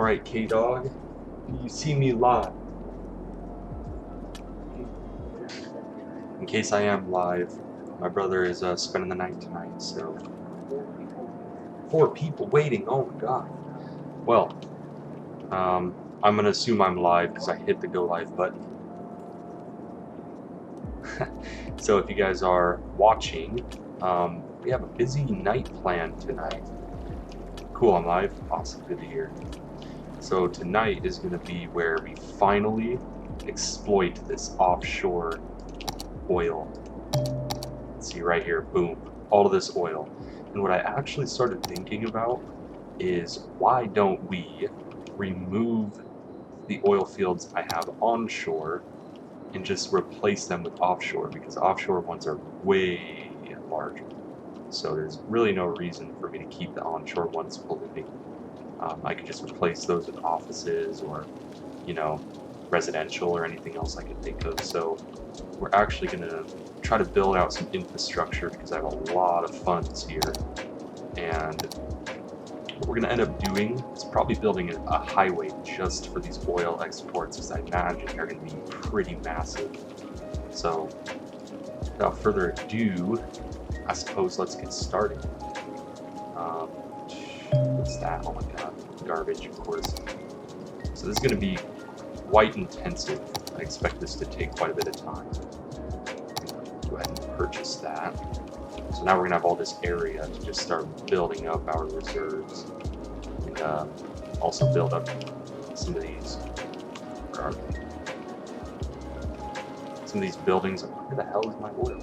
Alright, K-Dog, you see me live. In case I am live, my brother is spending the night tonight, so... 4 people waiting, oh my god. Well, I'm gonna assume I'm live because I hit the go live button. So if you guys are watching, we have a busy night planned tonight. Cool, I'm live? Awesome, good to hear. So tonight is going to be where we finally exploit this offshore oil. Let's see right here, boom, all of this oil. And what I actually started thinking about is why don't we remove the oil fields I have onshore and just replace them with offshore, because offshore ones are way larger. So there's really no reason for me to keep the onshore ones polluting. I could just replace those with offices or, you know, residential or anything else I could think of. So we're actually going to try to build out some infrastructure because I have a lot of funds here. And what we're going to end up doing is probably building a highway just for these oil exports, because I imagine they're going to be pretty massive. So without further ado, I suppose let's get started. What's that? Oh my god, garbage, of course. So this is going to be quite intensive. I expect this to take quite a bit of time. Go ahead and purchase that. So now we're going to have all this area to just start building up our reserves. And also build up some of these. Where are they? Some of these buildings. Where the hell is my oil?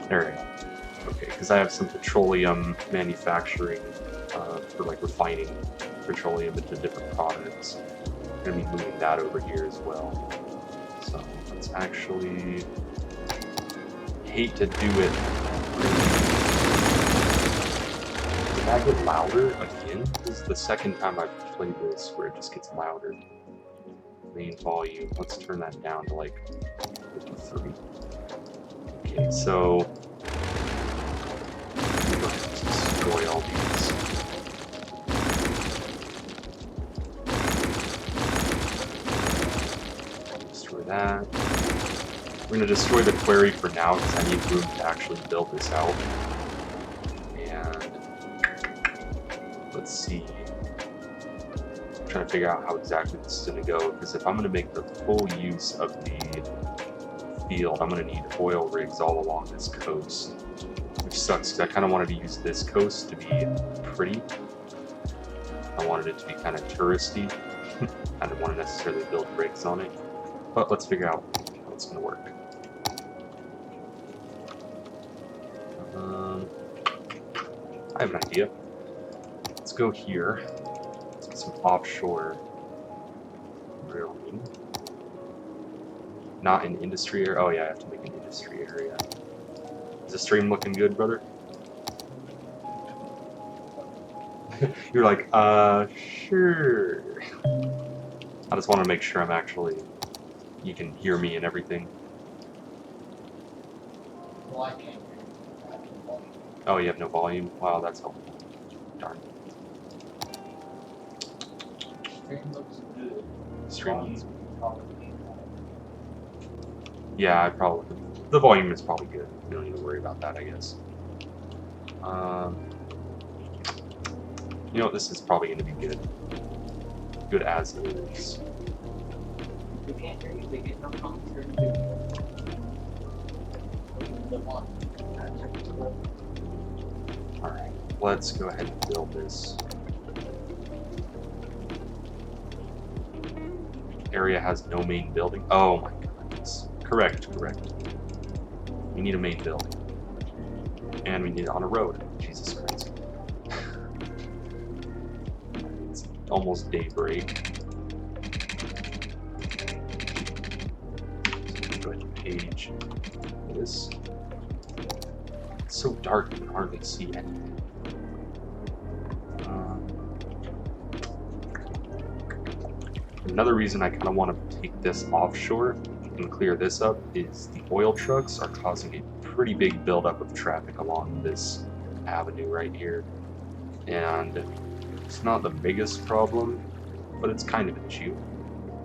There we go. Okay, because I have some petroleum manufacturing for like refining petroleum into different products. I'm going to be moving that over here as well. So let's actually... hate to do it. Did that get louder again? This is the second time I've played this where it just gets louder. Main volume. Let's turn that down to like 53. Okay, so I'm going to destroy all these. Destroy that. We're going to destroy the quarry for now because I need room to actually build this out. And let's see. I'm trying to figure out how exactly this is going to go, because if I'm going to make the full use of the field, I'm going to need oil rigs all along this coast, which sucks because I kind of wanted to use this coast to be pretty. I wanted it to be kind of touristy. I didn't want to necessarily build rigs on it, but let's figure out how it's going to work. I have an idea. Let's go here. Let's get some offshore railroading. Not an industry area. Oh yeah, I have to make an industry area. Is the stream looking good, brother? You're like, sure. I just want to make sure I'm actually, you can hear me and everything. Well, I can't hear you. Oh, you have no volume? Wow, that's helpful. Darn. Stream looks good. Stream. Yeah, I probably. The volume is probably good. You don't need to worry about that, I guess. You know what? This is probably going to be good. Good as is. We can't hear you. They get no commentary. The one. Alright, let's go ahead and build this. Area has no main building. Oh my goodness. Correct. We need a main building. And we need it on a road. Jesus Christ. It's almost daybreak. So go ahead and page this. It's so dark you can hardly see anything. Another reason I kind of want to take this offshore and clear this up is the oil trucks are causing a pretty big buildup of traffic along this avenue right here. And it's not the biggest problem, but it's kind of an issue.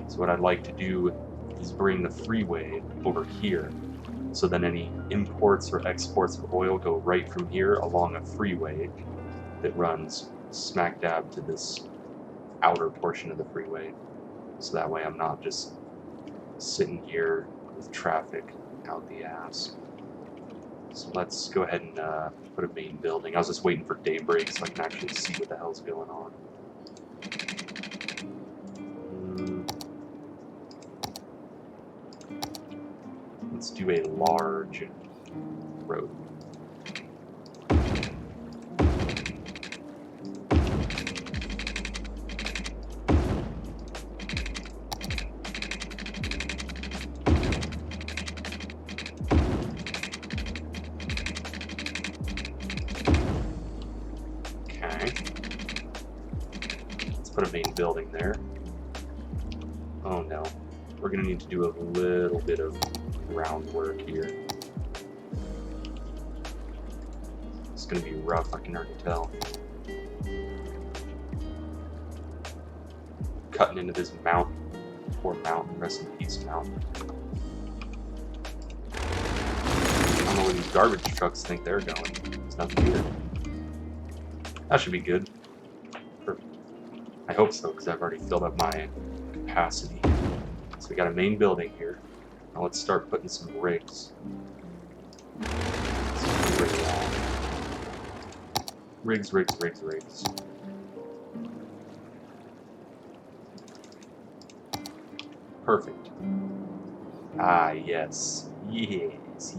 So what I'd like to do is bring the freeway over here, so then any imports or exports of oil go right from here along a freeway that runs smack dab to this outer portion of the freeway. So that way I'm not just sitting here with traffic out the ass. So let's go ahead and put a main building. I was just waiting for daybreak so I can actually see what the hell's going on. Let's do a large road. Okay. Let's put a main building there. Oh no. We're going to need to do a little bit of groundwork here. It's going to be rough, I can already tell. Cutting into this mountain. Poor mountain. Rest in peace, mountain. I don't know where these garbage trucks think they're going. There's nothing here. That should be good. Perfect. I hope so, because I've already filled up my capacity. So we got a main building here. Now let's start putting some rigs. Rigs. Perfect. Ah, yes. Yes.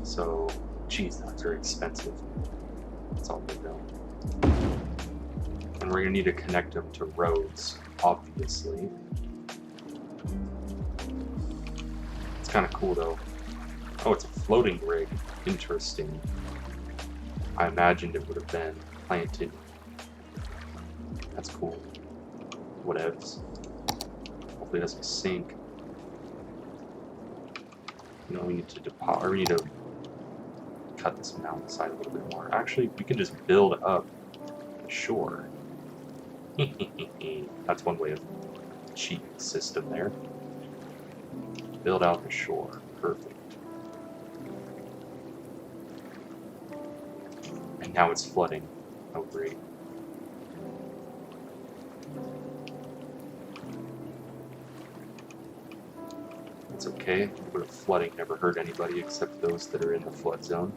So, geez, that's very expensive. That's all good though. And we're going to need to connect them to roads, obviously. It's kind of cool though. Oh, it's a floating rig. Interesting. I imagined it would have been planted. That's cool. Whatevs. Hopefully it doesn't sink. You know, we need to deposit, or we need to cut this mountainside a little bit more. Actually, we can just build up the shore. That's one way of cheating the system there. Build out the shore. Perfect. And now it's flooding. Oh, great. It's okay. But flooding never hurt anybody except those that are in the flood zone.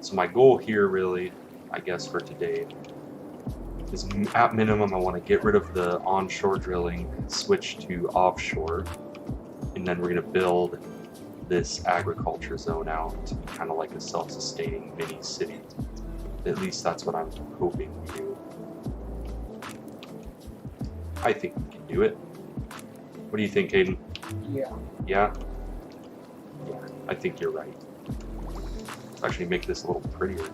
So my goal here really, I guess for today, is at minimum I want to get rid of the onshore drilling, switch to offshore, and then we're going to build this agriculture zone out to be kind of like a self-sustaining mini city. At least that's what I'm hoping to do. I think we can do it. What do you think, Hayden? Yeah. Yeah? Yeah, I think you're right. Let's actually make this a little prettier.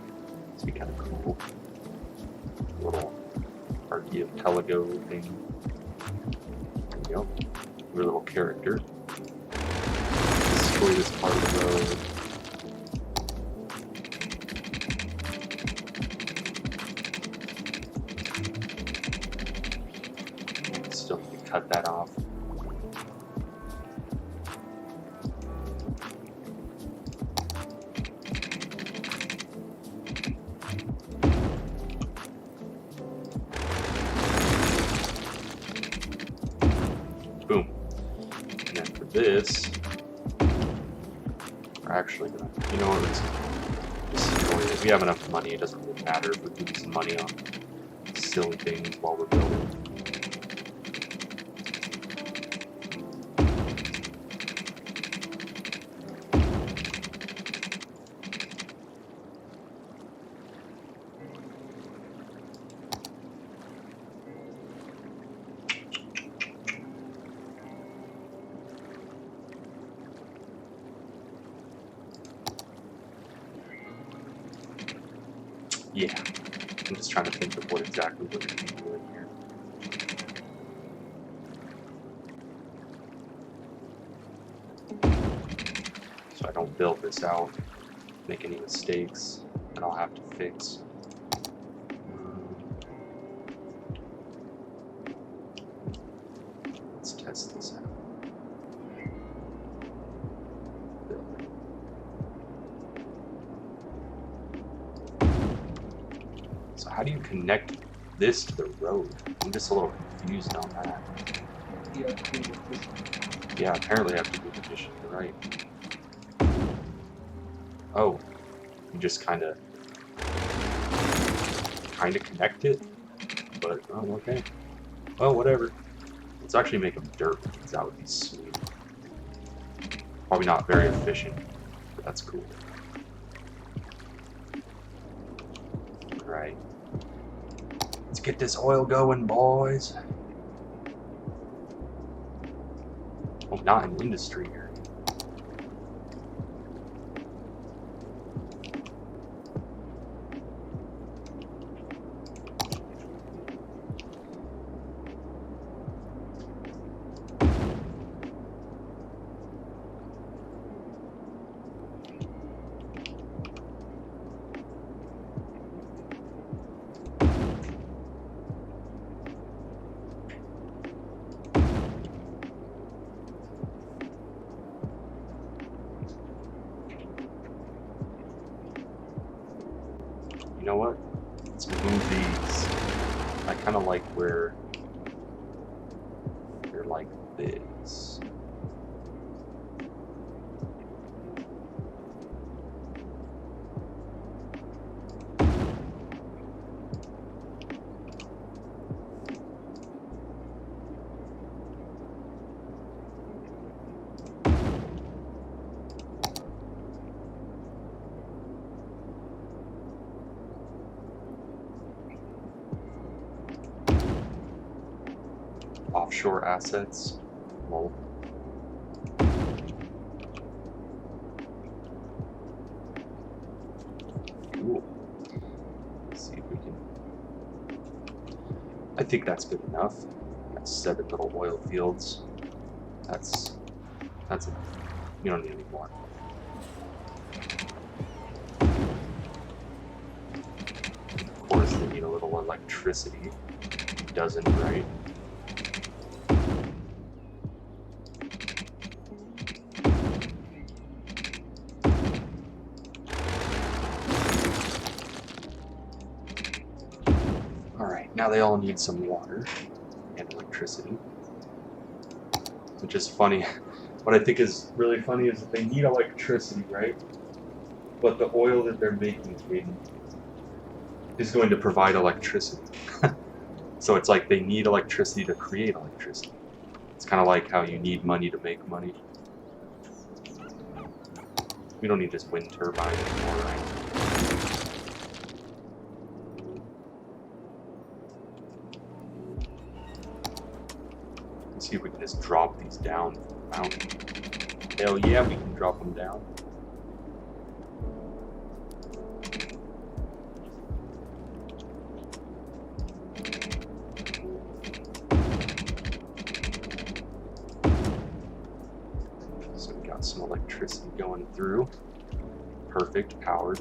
It's be kind of cool. A little archipelago thing. There we go. Your little character. Destroy this part of the road. Still need to cut that off. Boom. And then for this, we're actually gonna, you know what, let's destroy it. We have enough money, it doesn't really matter if we're doing some money on silly things while we're building. Yeah. I'm just trying to think of what exactly we're going to be doing here. So I don't build this out, make any mistakes that I'll have to fix. Let's test this out. Build. So how do you connect this to the road? I'm just a little confused on that. Yeah, apparently I have to do the addition, you're right. Oh, you just kind of connect it, but oh, okay. Well, whatever. Let's actually make them dirt because that would be sweet. Probably not very efficient, but that's cool. Alright. Let's get this oil going, boys. Oh, not an industry area. You know what? Let's move these. I kind of like where they're like this. Offshore assets. Lol. Cool. Let's see if we can. I think that's good enough. Got 7 little oil fields. That's enough. You don't need any more. Of course, they need a little electricity. Doesn't, right? Alright, now they all need some water and electricity. Which is funny. What I think is really funny is that they need electricity, right? But the oil that they're making is going to provide electricity. So it's like they need electricity to create electricity. It's kind of like how you need money to make money. We don't need this wind turbine anymore, right? Let's see if we can just drop these down from the mountain. Hell yeah, we can drop them down. So we got some electricity going through. Perfect, powered.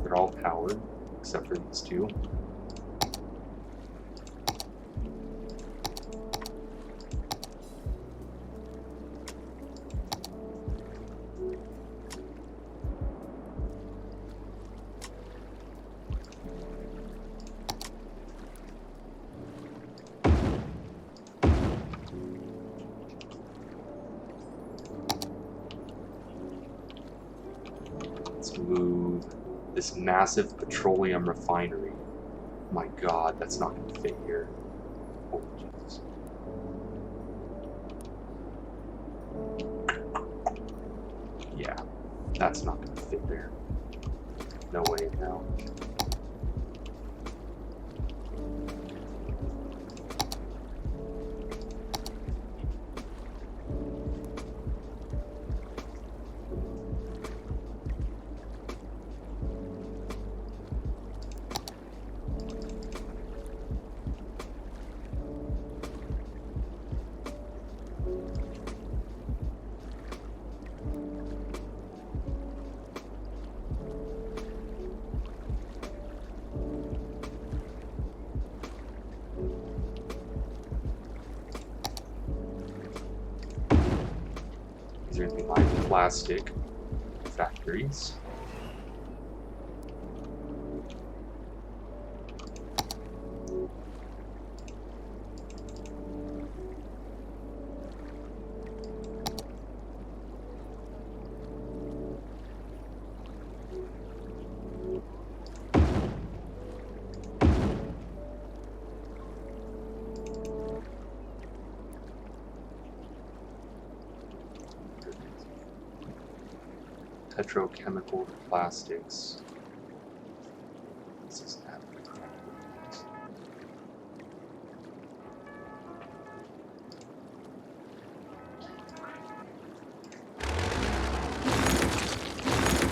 They're all powered, except for these two. Let's move this massive petroleum refinery. My god, that's not going to fit here. Oh, Jesus. Yeah, that's not going to fit there. No way in hell. We're going to be my plastic factories. Petrochemical plastics. This is happening.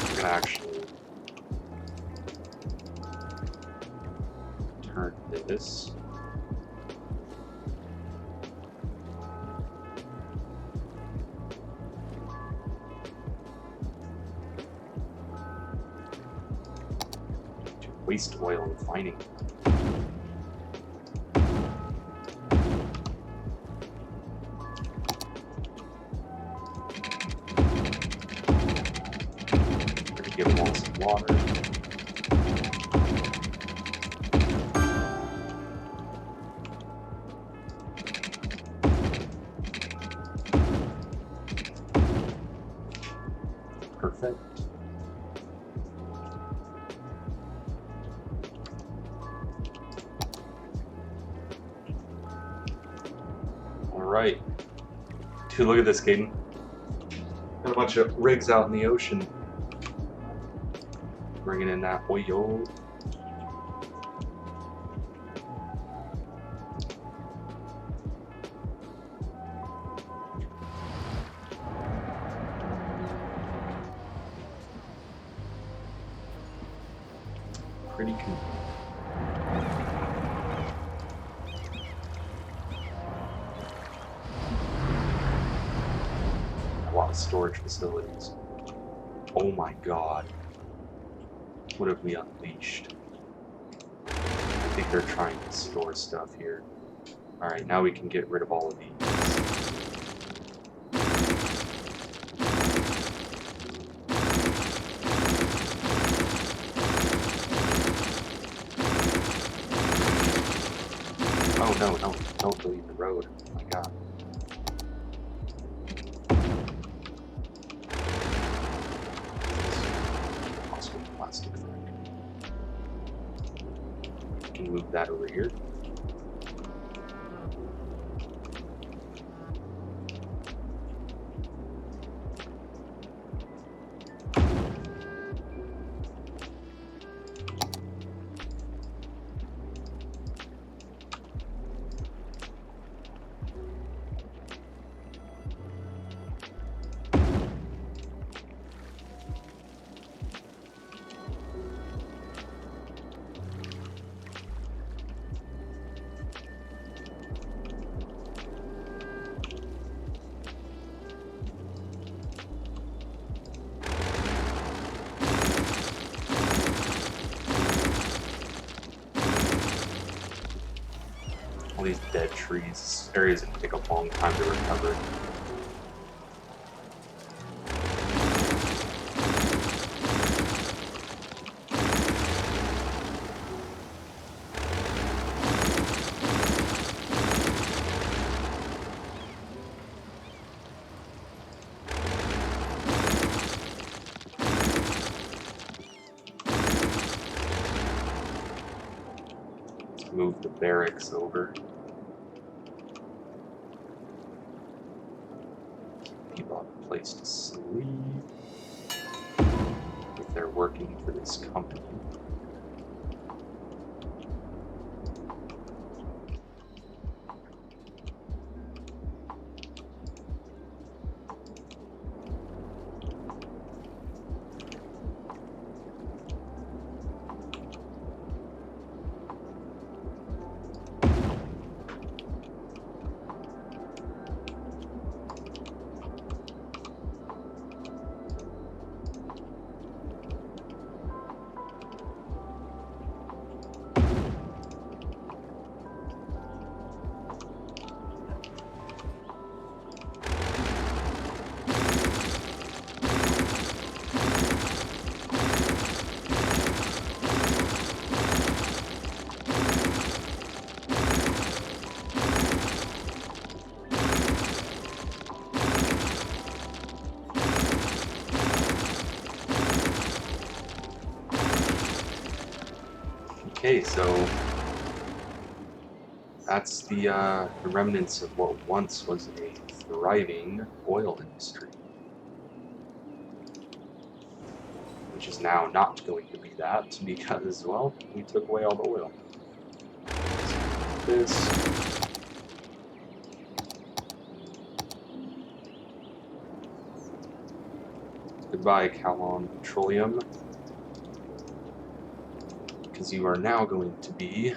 We're gonna actually turn this. Waste oil refining. We're gonna give them all some water. Perfect. Right. Dude, look at this, Caden. Got a bunch of rigs out in the ocean. Bringing in that oil. Pretty cool. A lot of storage facilities. Oh my god. What have we unleashed? I think they're trying to store stuff here. Alright, now we can get rid of all of these. Oh no, no, don't delete the road. Oh my god. Possible plastic thing. Can move that over here. All these dead trees. This area's gonna take a long time to recover. Let's move the barracks over. People have a place to sleep if they're working for this company. Okay, so that's the remnants of what once was a thriving oil industry, which is now not going to be that because, well, we took away all the oil. This. Goodbye, Calon Petroleum, because you are now going to be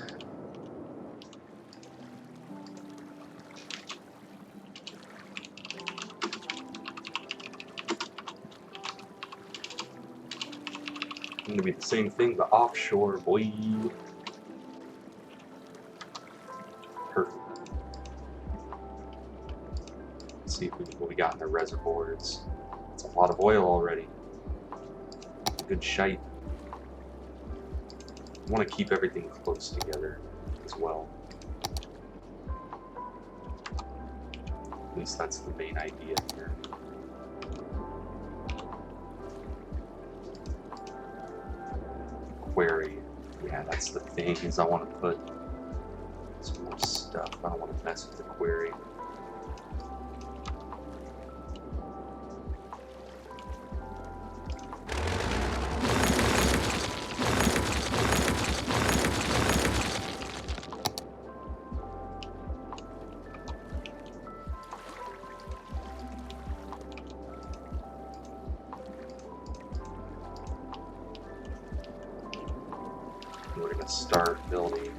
the same thing, the offshore, boy. Perfect. Let's see what we got in the reservoirs. It's a lot of oil already. Good shite. I want to keep everything close together as well. At least that's the main idea here. Query. Yeah, that's the thing, is I want to put some more stuff. I don't want to mess with the query. We're going to start building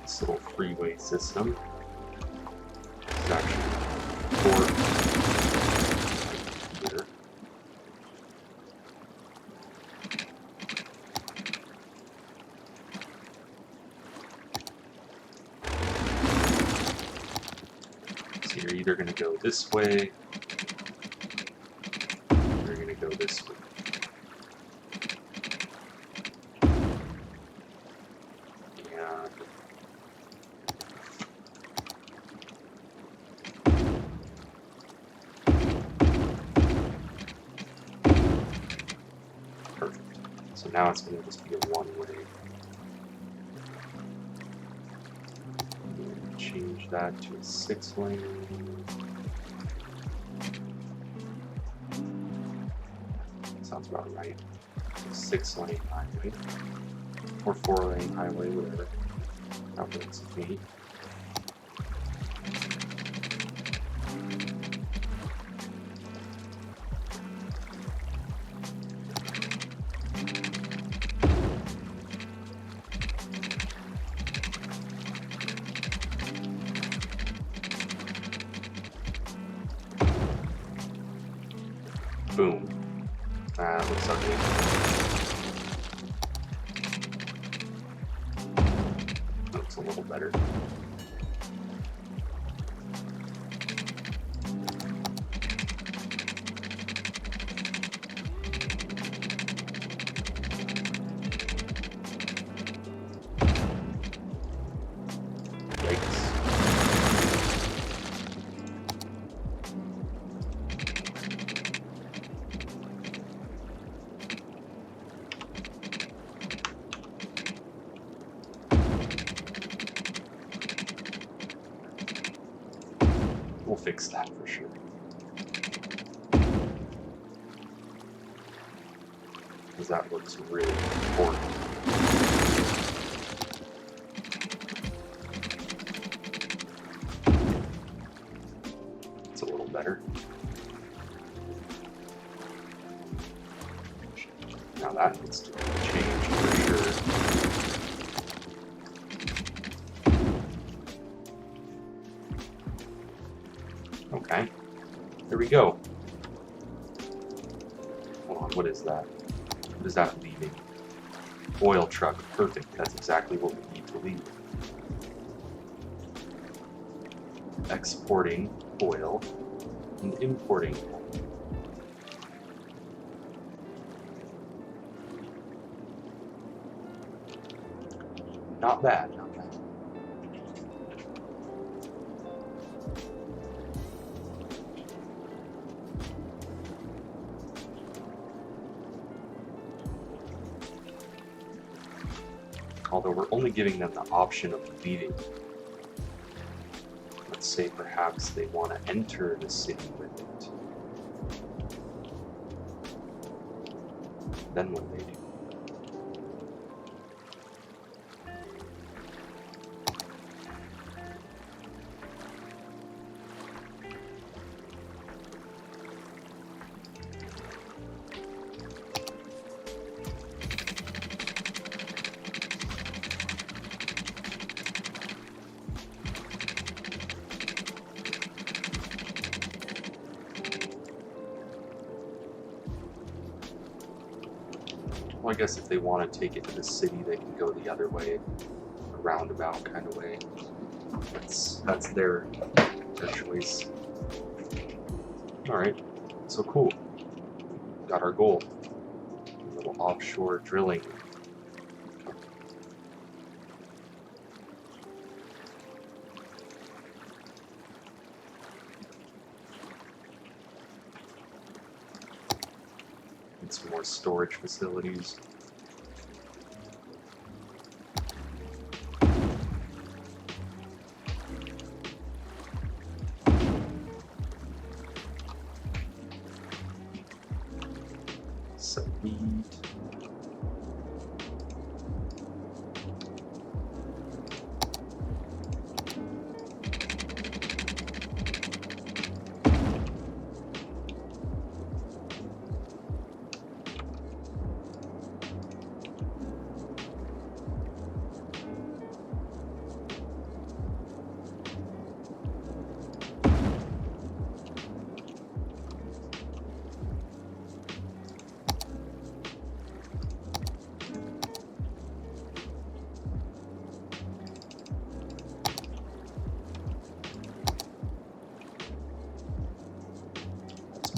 this little freeway system. It's actually for here. So you're either going to go this way, or you're going to go this way. So now it's going to just be a one-way. Change that to a 6-lane. Sounds about right. 6-lane highway. Or 4-lane highway, whatever. That works with me. Boom. Looks ugly. Looks a little better. We'll fix that for sure. Because that looks really important. It's a little better. Now that needs to change for sure. Okay, there we go. Hold on, what is that? What is that leaving? Oil truck, perfect. That's exactly what we need to leave. Exporting oil and importing oil. Not bad, not bad. Although we're only giving them the option of leaving. Let's say perhaps they want to enter the city with it. Then what do they do? Well, I guess if they want to take it to the city, they can go the other way, a roundabout kind of way. That's their choice. All right, so cool. Got our goal. A little offshore drilling. And some more storage facilities. Some meat.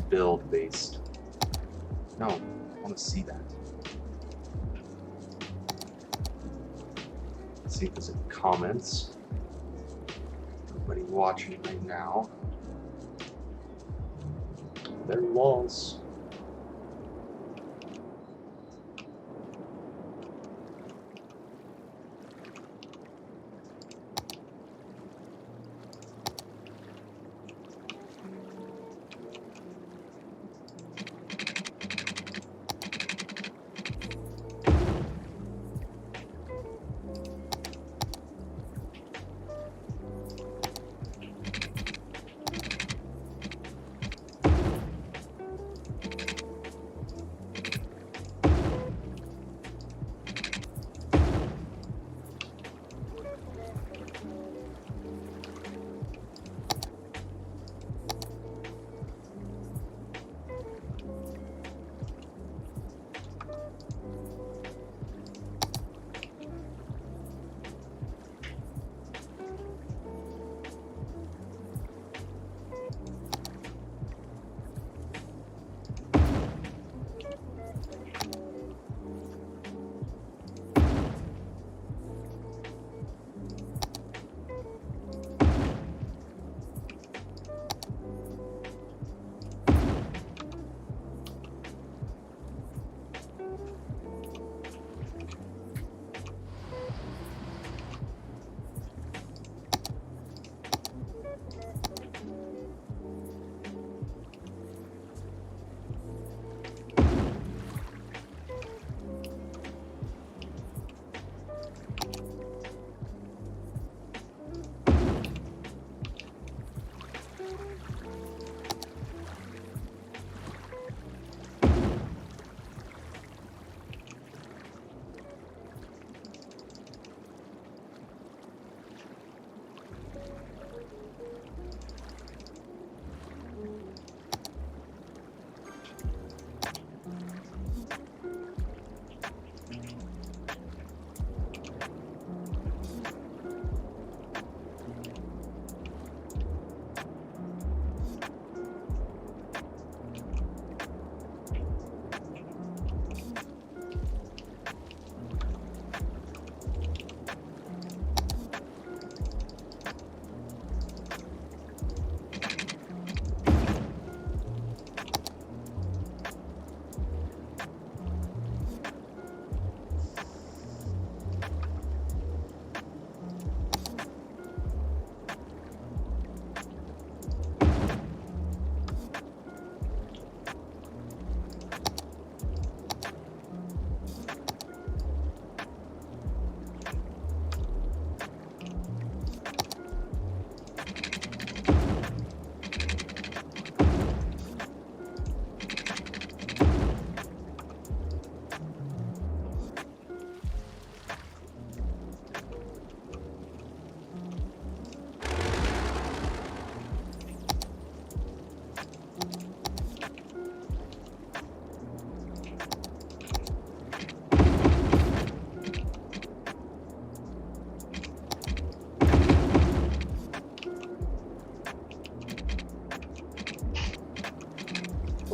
Build based. No, I want to see that. Let's see if there's any comments. Everybody watching right now. There was.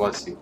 Bless you.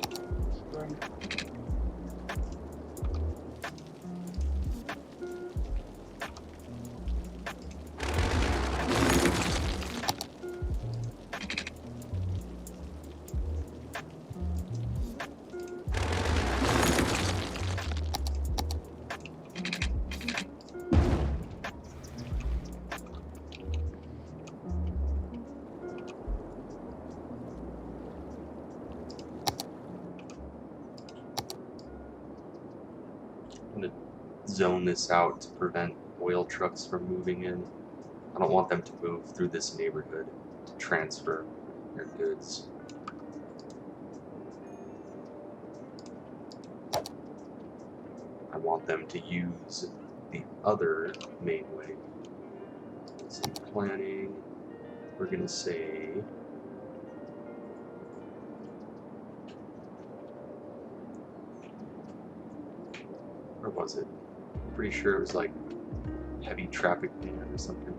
I'm going to zone this out to prevent oil trucks from moving in. I don't want them to move through this neighborhood to transfer their goods. I want them to use the other main way. Some planning. We're going to say where was it? Pretty sure it was like heavy traffic ban or something.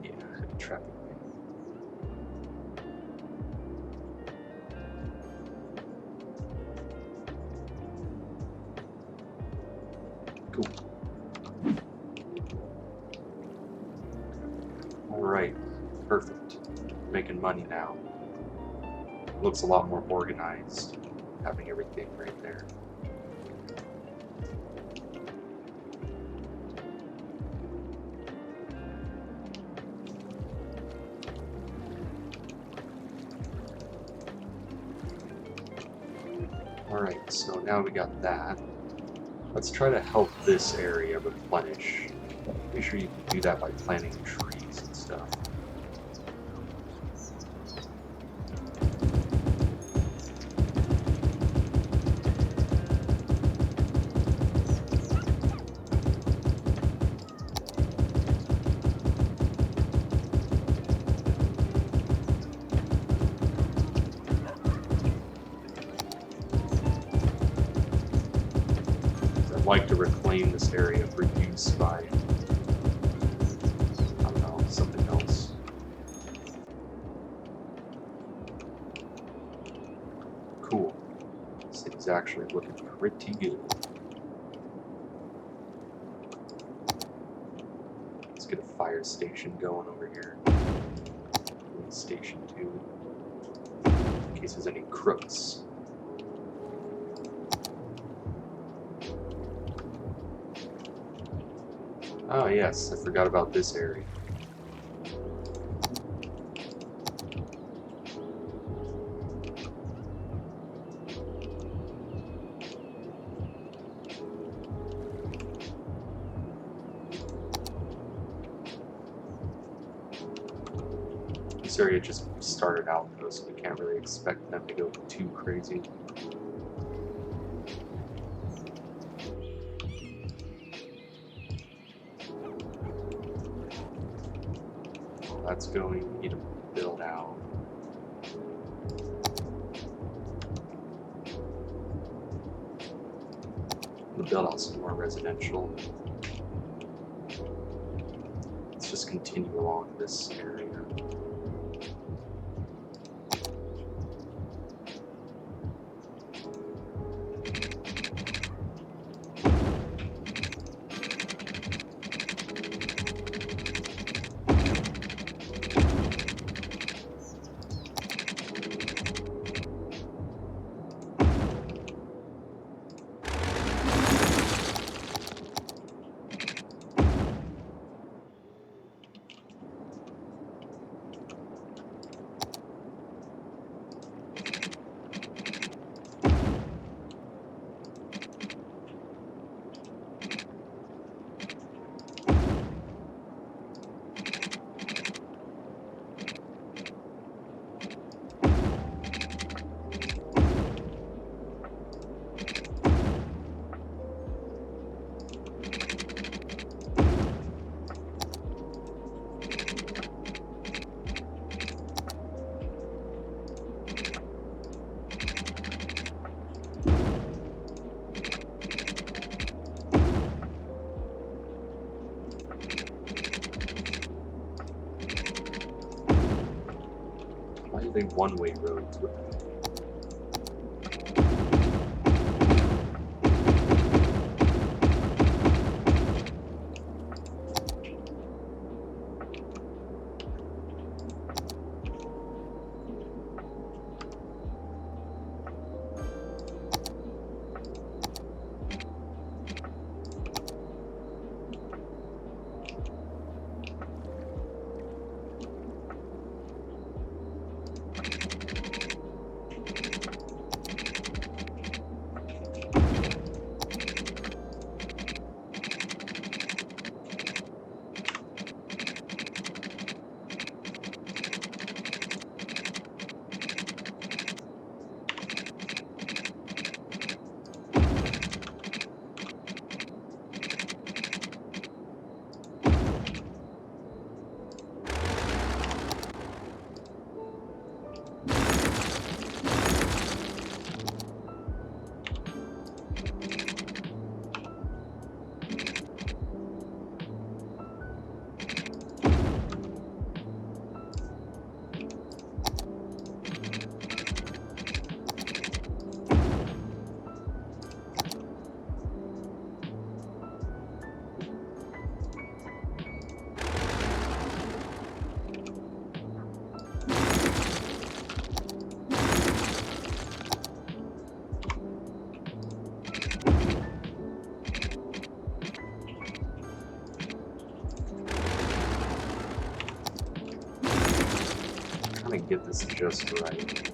Yeah, heavy traffic ban. Cool. Alright, perfect. Making money now. Looks a lot more organized, having everything right there. Alright, so now we got that. Let's try to help this area replenish. Make sure you can do that by planting trees and stuff. I'd like to reclaim this area for use by, I don't know, something else. Cool. This thing's actually looking pretty good. Let's get a fire station going over here. Station 2. In case there's any crooks. Oh yes, I forgot about this area. This area just started out though, so we can't really expect them to go too crazy. That's going, we need to build out. We'll build out some more residential. Let's just continue along this area. one-way roads. Trying to get this just right.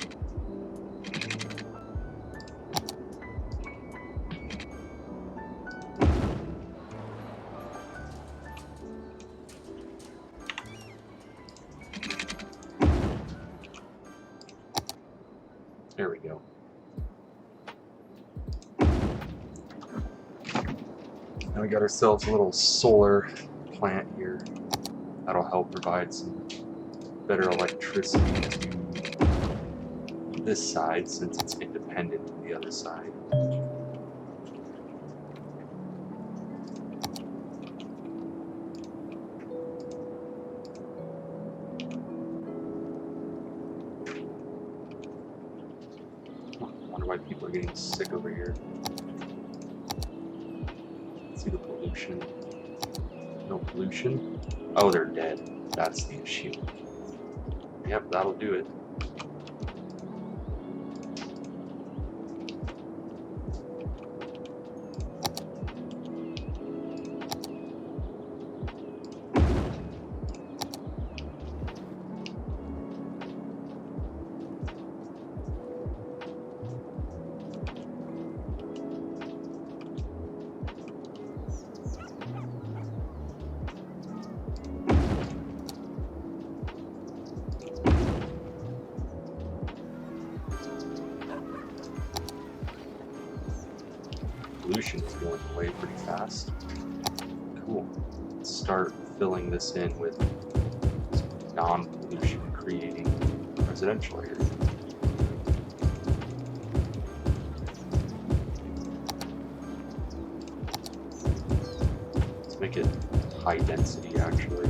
There we go. Now we got ourselves a little solar plant here. That'll help provide some better electricity to this side since it's independent of the other side. I wonder why people are getting sick over here. See the pollution. No pollution. Oh, they're dead. That's the issue. Yep, that'll do it. Pollution is going away pretty fast. Cool. Let's start filling this in with non-pollution creating residential area. Let's make it high density actually.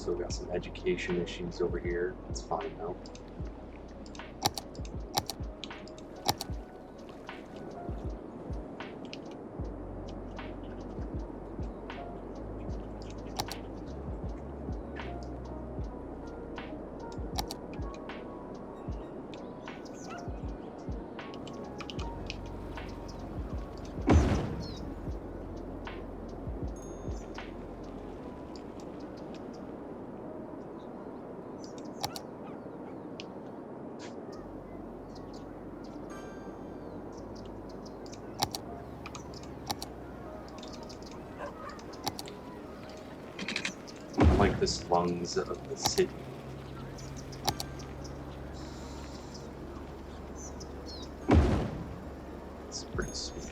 Still got some education issues over here. It's fine though. Like this lungs of the city. It's pretty sweet.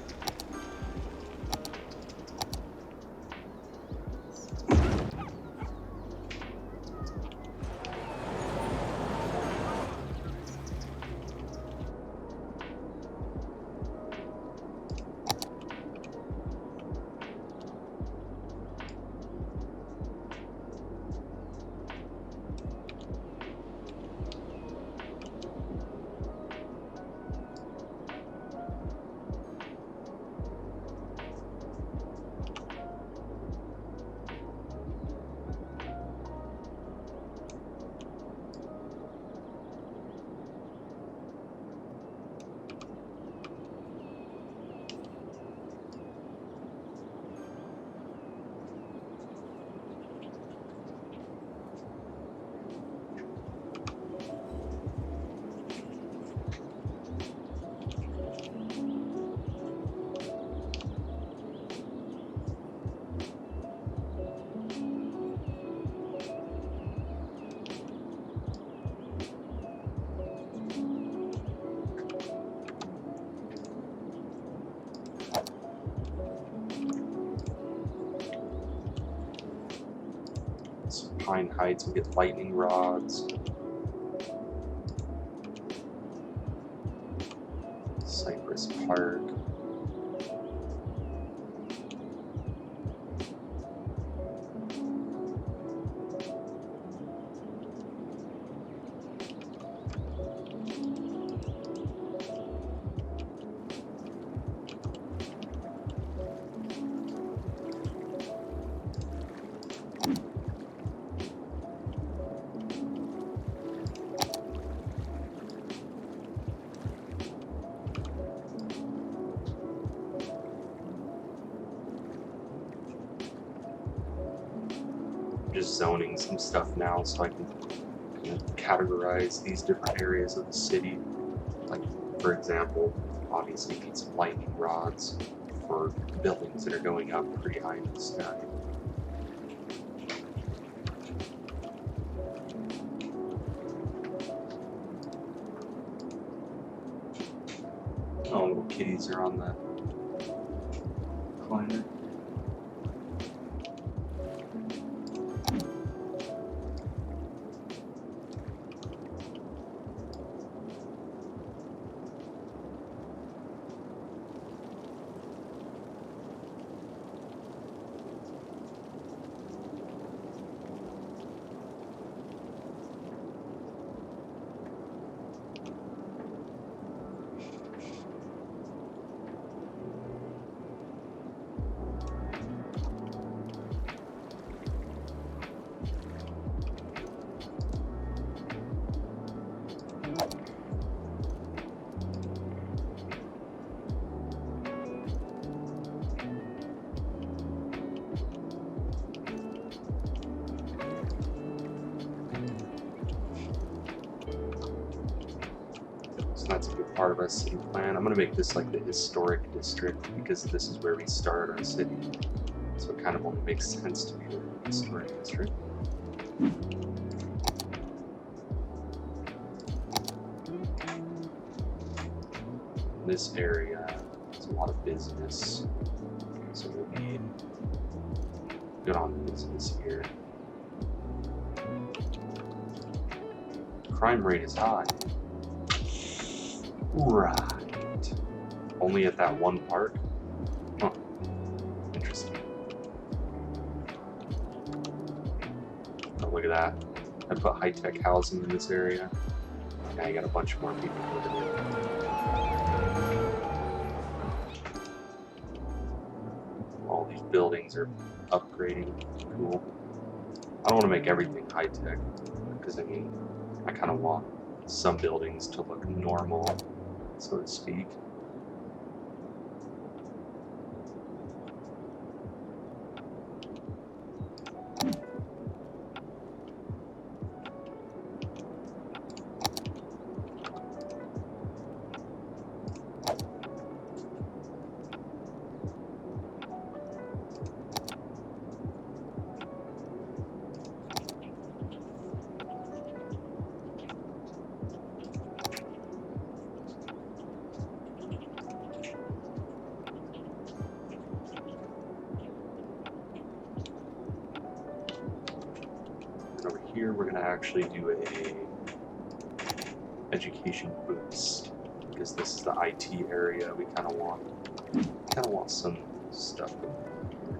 Pine Heights, we get lightning rods. Cypress Park. Just zoning some stuff now so I can categorize these different areas of the city. Like, for example, obviously you need some lightning rods for buildings that are going up pretty high in the sky. Oh, little kitties are on the climber. That's a good part of our city plan. I'm going to make this like the historic district because this is where we start our city. So it kind of only makes sense to be the historic district. This area has a lot of business, so we'll be good on business here. Crime rate is high. Right. Only at that one park? Huh. Interesting. Oh, look at that. I put high-tech housing in this area. Now you got a bunch more people living in it. All these buildings are upgrading. Cool. I don't want to make everything high-tech, because I mean, I kind of want some buildings to look normal, so to speak. And over here, we're going to actually do a education boost, because this is the IT area. We kind of want some stuff going on here.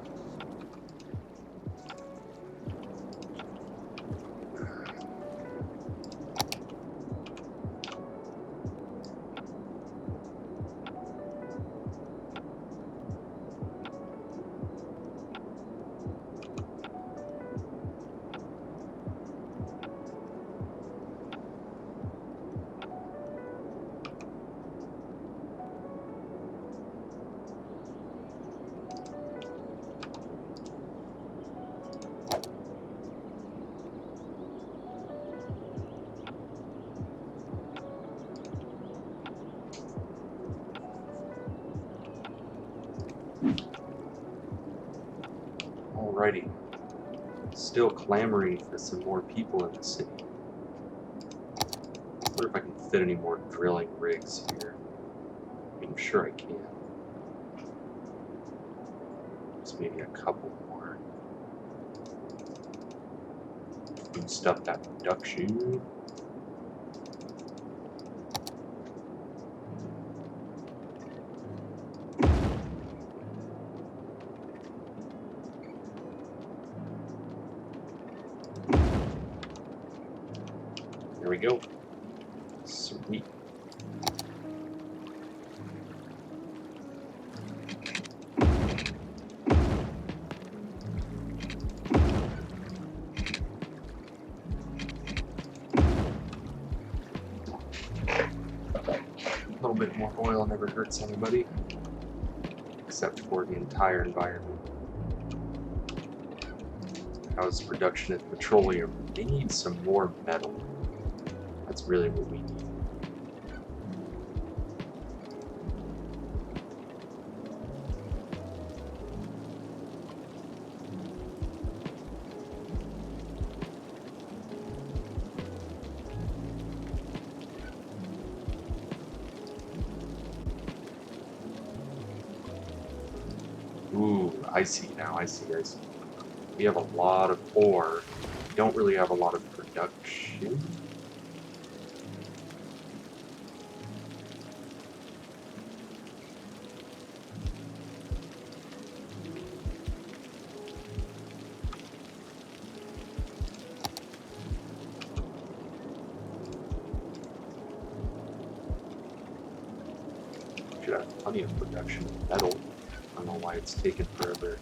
Alrighty. Still clamoring for some more people in the city. I wonder if I can fit any more drilling rigs here. I'm sure I can. Just maybe a couple more. Boost up that production. There we go. Sweet. A little bit more oil never hurts anybody, except for the entire environment. How's production of petroleum? We need some more metal. That's really what we need. Ooh, I see now, I see. We have a lot of ore. We don't really have a lot of production. Should have plenty of production of metal. I don't know why it's taken forever.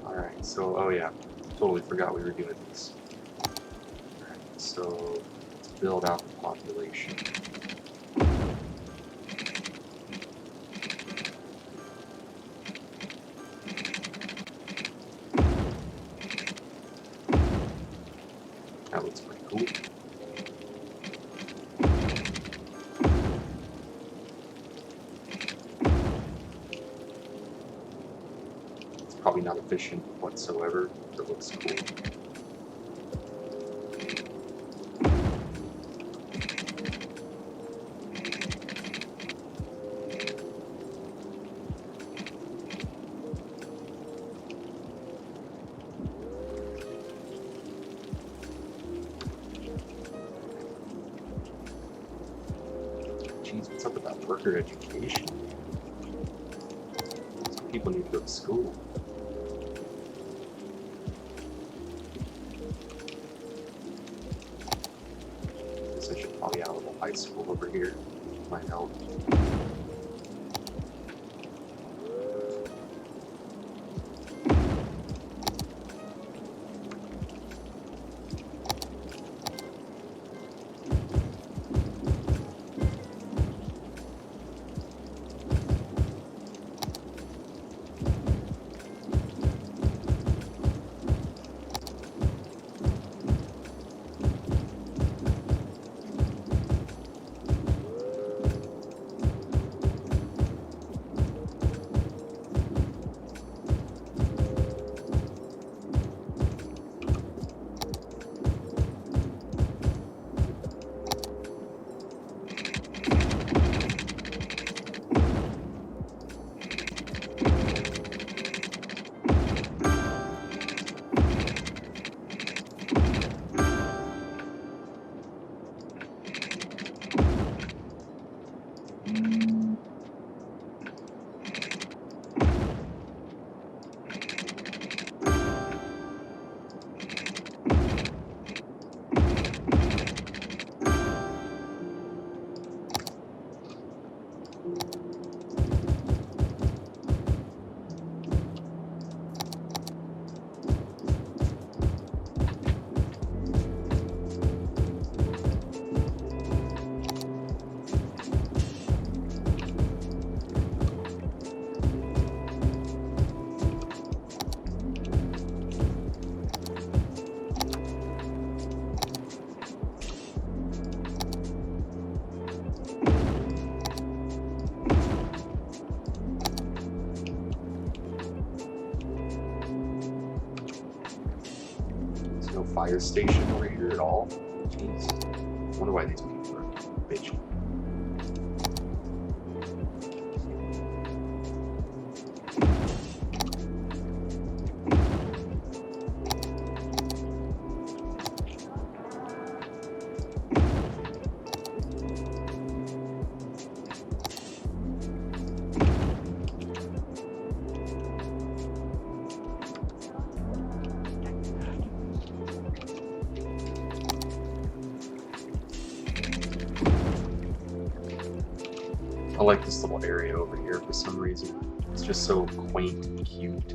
Alright, so, oh yeah, totally forgot we were doing this. Alright, so let's build out the population. That looks pretty cool. It's probably not efficient whatsoever, but it looks cool. Jeez, what's up with that worker education? Some people need to go to school. Guess I should probably have a little high school over here. Might help. No fire station over here at all. Jeez. Wonder why these people are bitching. I like this little area over here for some reason. It's just so quaint and cute.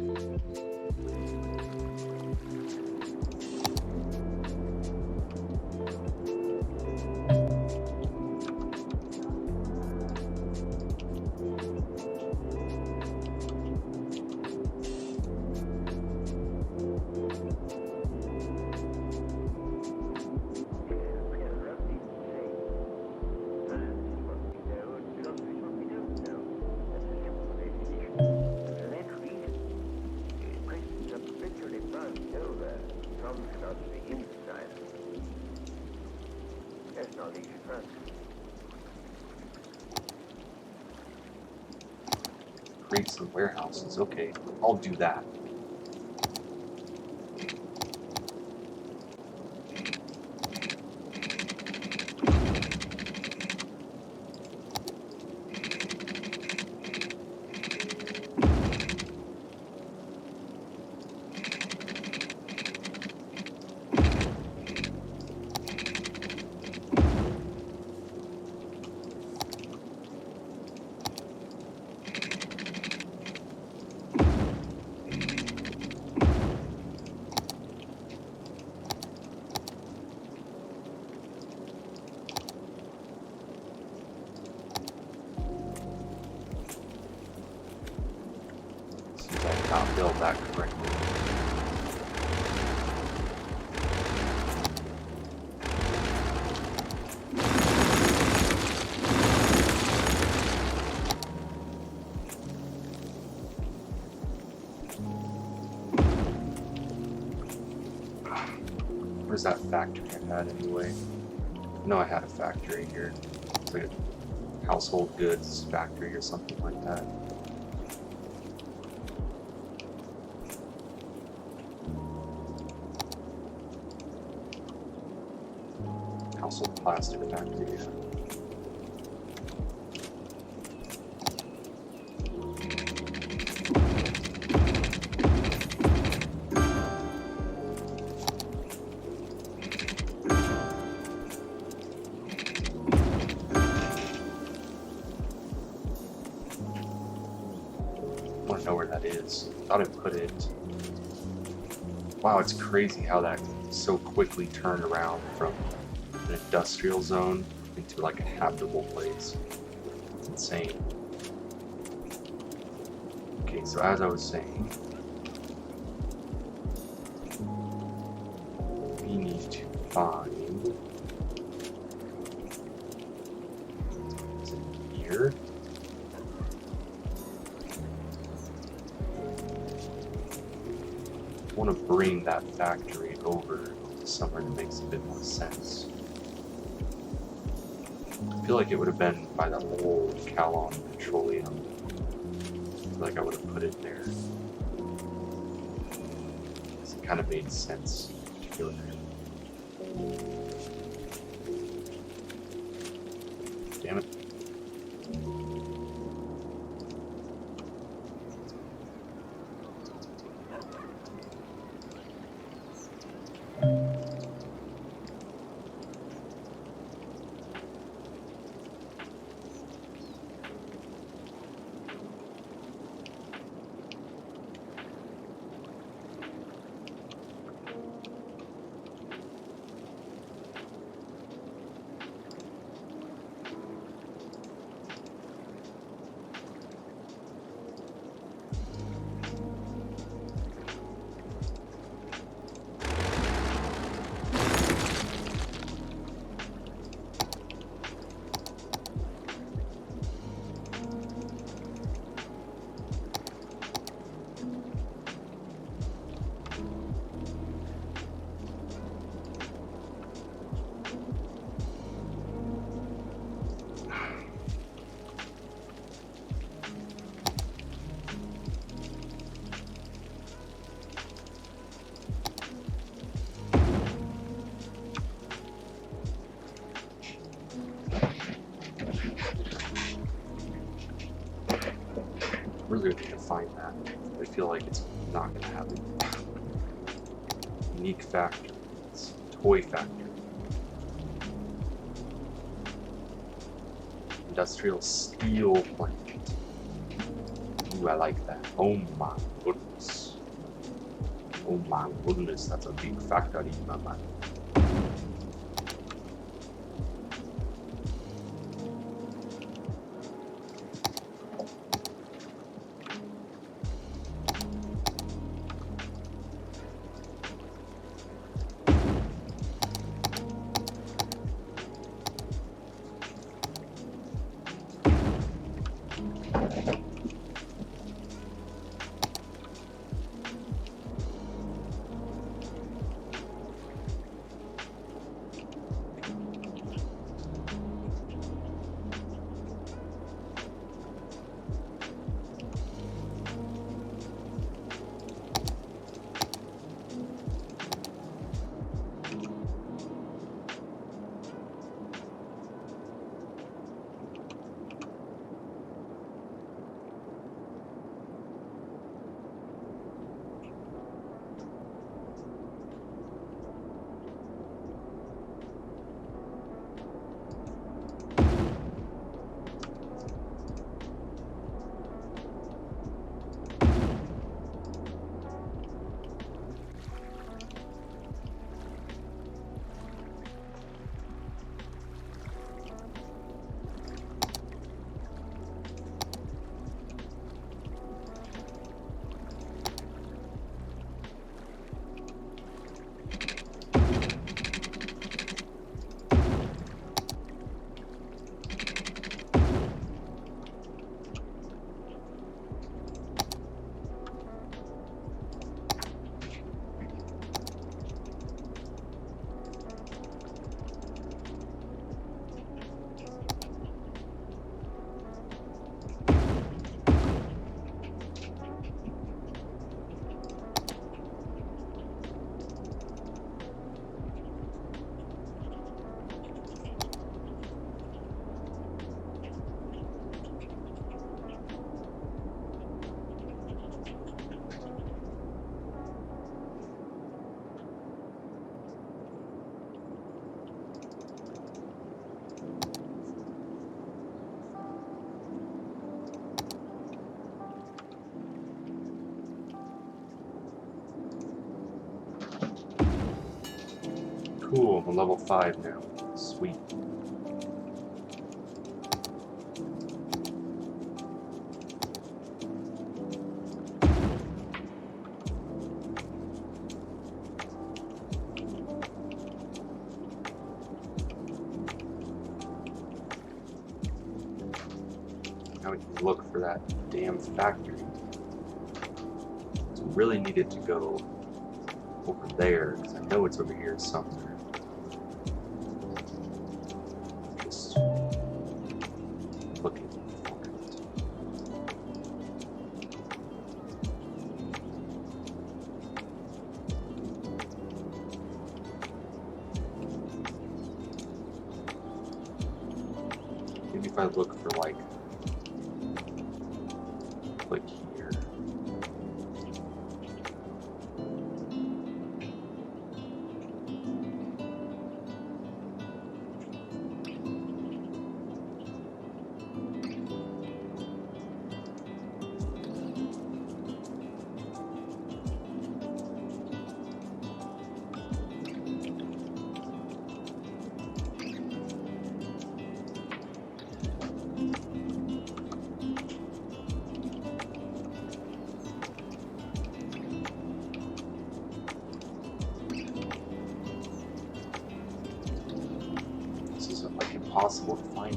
Create some warehouses. Okay, I'll do that. Not build that correctly. Where's that factory I had anyway? No, I had a factory here. It's like a household goods factory or something like that. Household plastic factory, yeah. is. Thought I put it. Wow, it's crazy how that so quickly turned around from an industrial zone into like a habitable place. It's insane. Okay, so as I was saying, we need to find. Is it here? I want to bring that factory over to somewhere that makes a bit more sense. I feel like it would have been by the old Calon Petroleum. I feel like I would have put it there. Because it kind of made sense to go there. Damn it. Really need to find that. I feel like it's not going to happen. Unique factory. It's toy factory. Industrial steel plant. Ooh, I like that. Oh my goodness. Oh my goodness, that's a big factory, my man. Cool, I'm a level 5 now. Sweet. Now we can look for that damn factory. So we really needed to go over there, because I know it's over here somewhere. Just looking for it. Maybe if I look for like here. Impossible to find.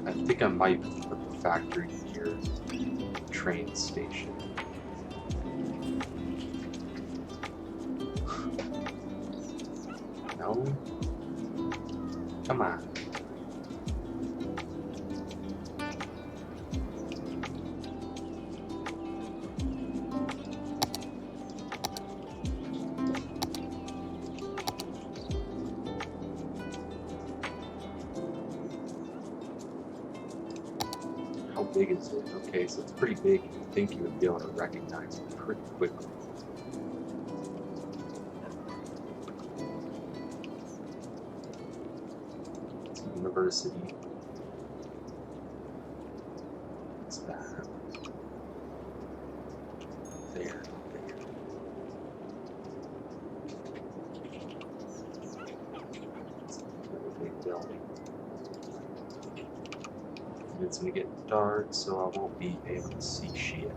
I think I might put the factory near the train station. No? Come on. How big is it? Okay, so it's pretty big. You'd think you would be able to recognize it pretty quickly. It's a university. What's that? There. It's a big building. It's gonna get dark, so I won't be able to see shit.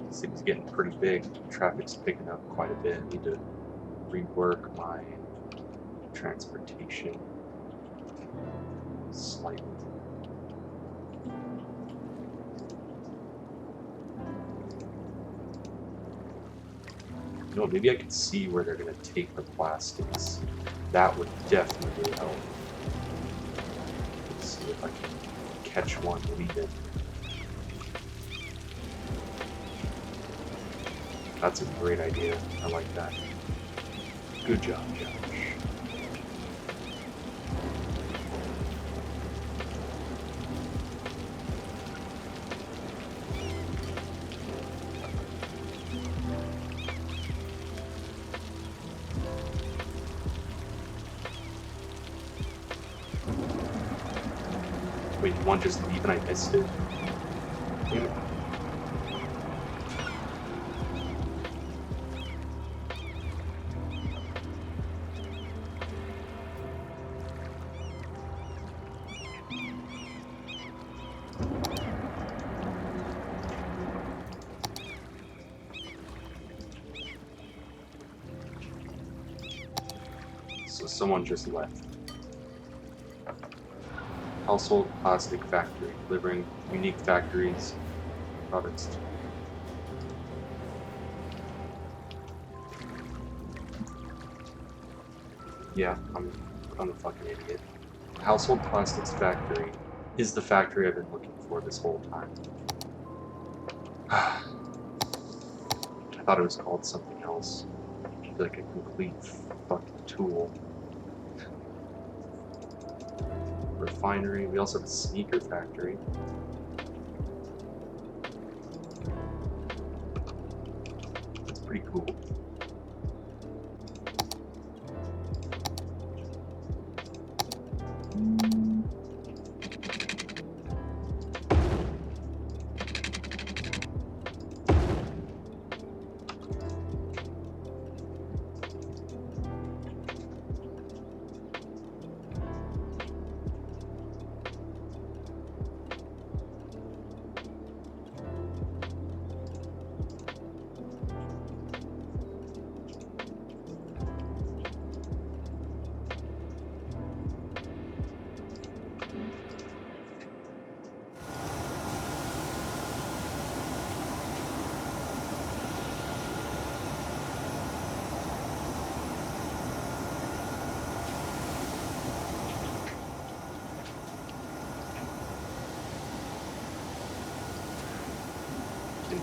This thing's getting pretty big. Traffic's picking up quite a bit. I need to rework my transportation slightly. You know, maybe I could see where they're going to take the plastics. That would definitely help. Let's see if I can catch one leaving. That's a great idea. I like that. Good job, Josh. Wait, one just leave and I missed it? Damn it. So someone just left. Household plastic factory, delivering unique factories products. Yeah, I'm a fucking idiot. Household plastics factory is the factory I've been looking for this whole time. I thought it was called something else. Like a complete fucking tool. Refinery. We also have a sneaker factory. That's pretty cool.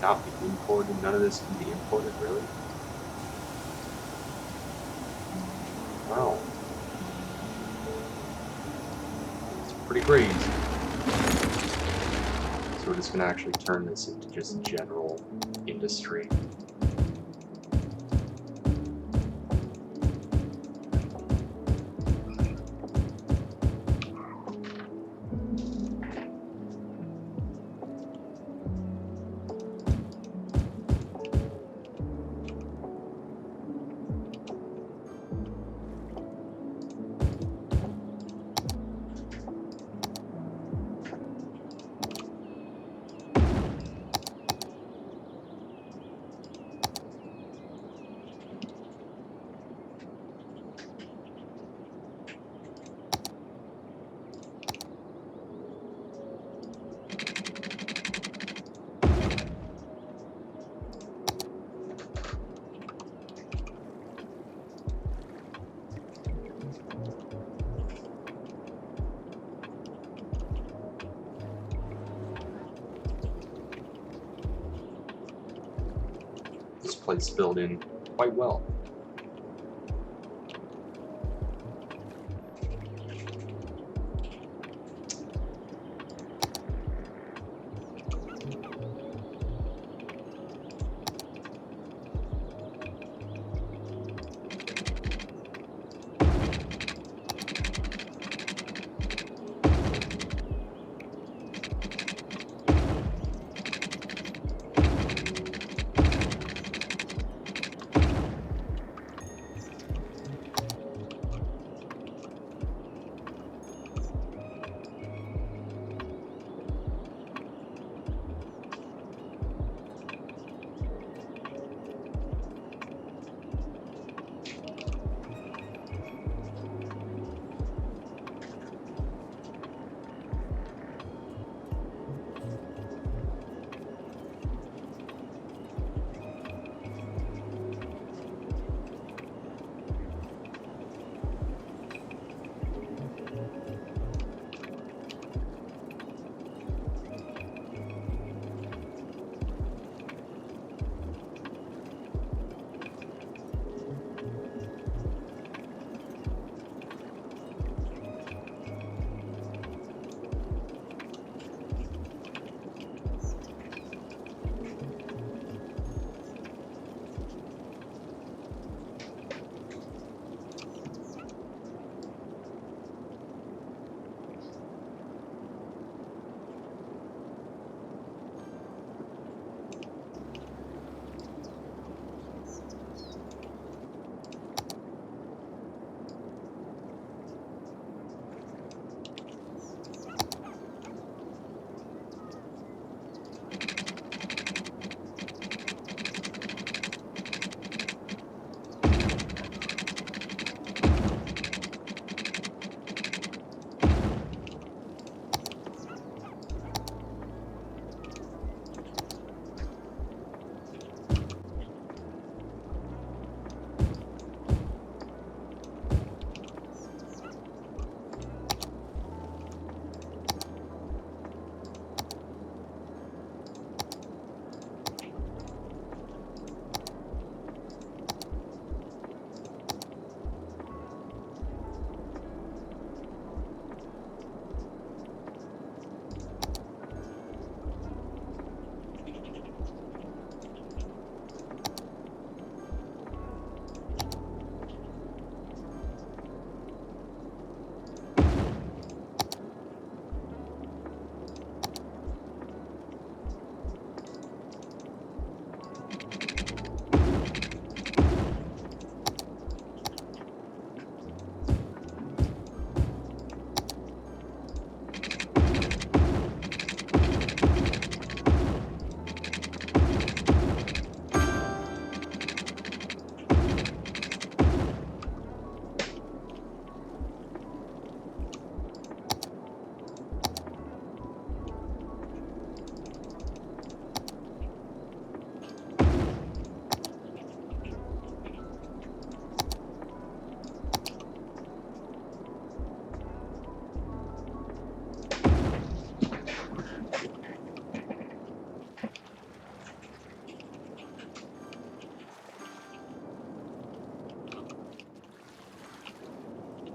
not be imported? None of this can be imported, really? Wow. It's pretty crazy. So we're just going to actually turn this into just general industry. This place filled in quite well.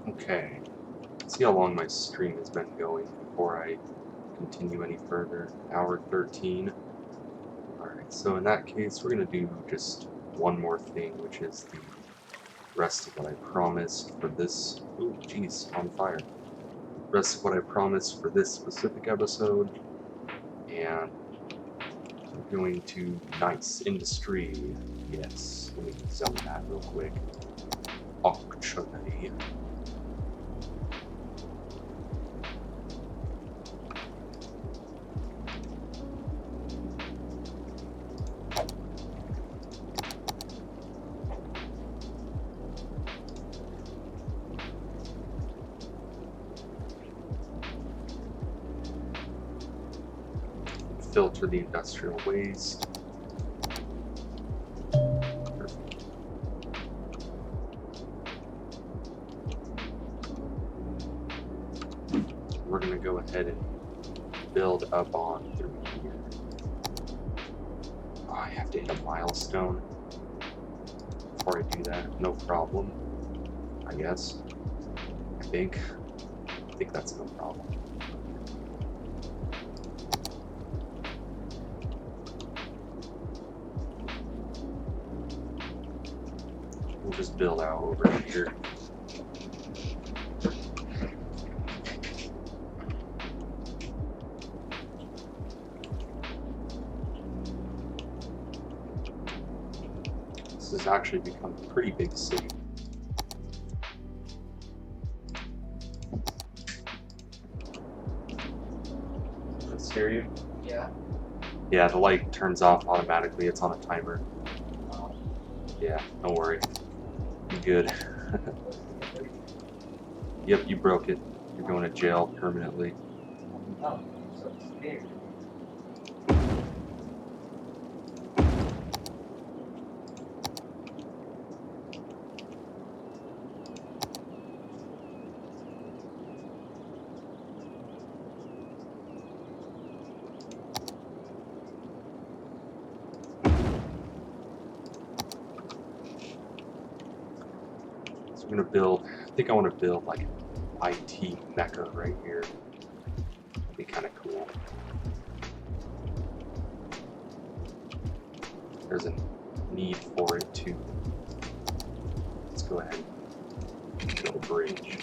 Okay. Let's see how long my stream has been going before I continue any further. Hour 13. Alright, so in that case, we're going to do just one more thing, which is the rest of what I promised for this. Ooh, jeez, on fire. Rest of what I promised for this specific episode. And we're going to nice industry. Yes, let me zone that real quick. Auctionery. Filter the industrial waste. Perfect. We're going to go ahead and build up on through here. Oh, I have to hit a milestone before I do that. No problem, I guess. I think that's no problem. We'll just build out over here. This has actually become a pretty big city. Let's hear you. Yeah. Yeah, the light turns off automatically. It's on a timer. Yeah, don't worry. You good. Yep, you broke it. You're going to jail permanently. Oh, so it's there. So we're gonna build. I think I want to build like an IT mecca right here. That'd be kind of cool. There's a need for it too. Let's go ahead and build a bridge.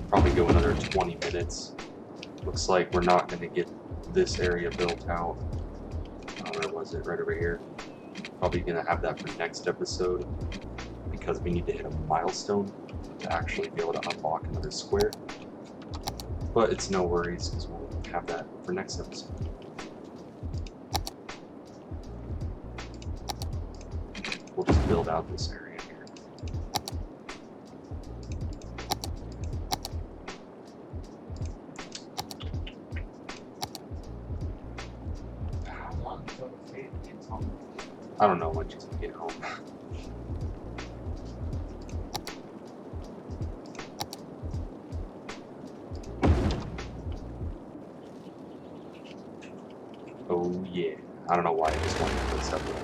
Probably go another 20 minutes. Looks like we're not going to get this area built out. Where was it? Right over here. Probably going to have that for next episode because we need to hit a milestone to actually be able to unlock another square. But it's no worries because we'll have that for next episode. We'll just build out this area here. How long until the fade gets home? I don't know when she's going to get home. Oh yeah. I don't know why I just wanted to put stuff away.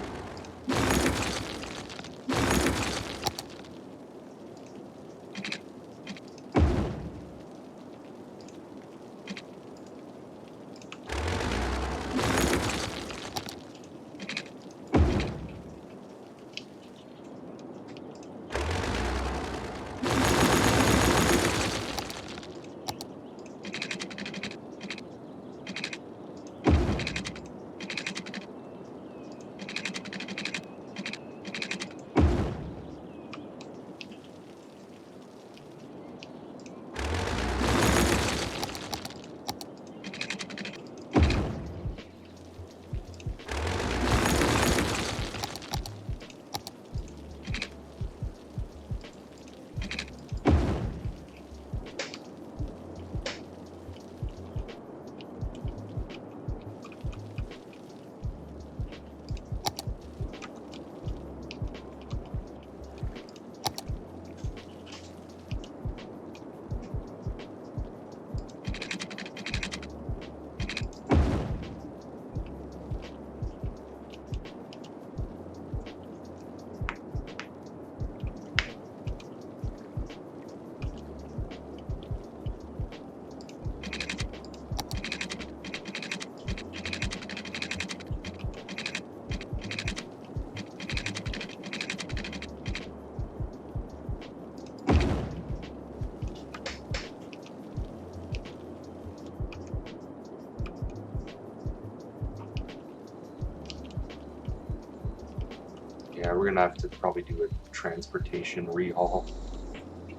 gonna have to probably do a transportation rehaul.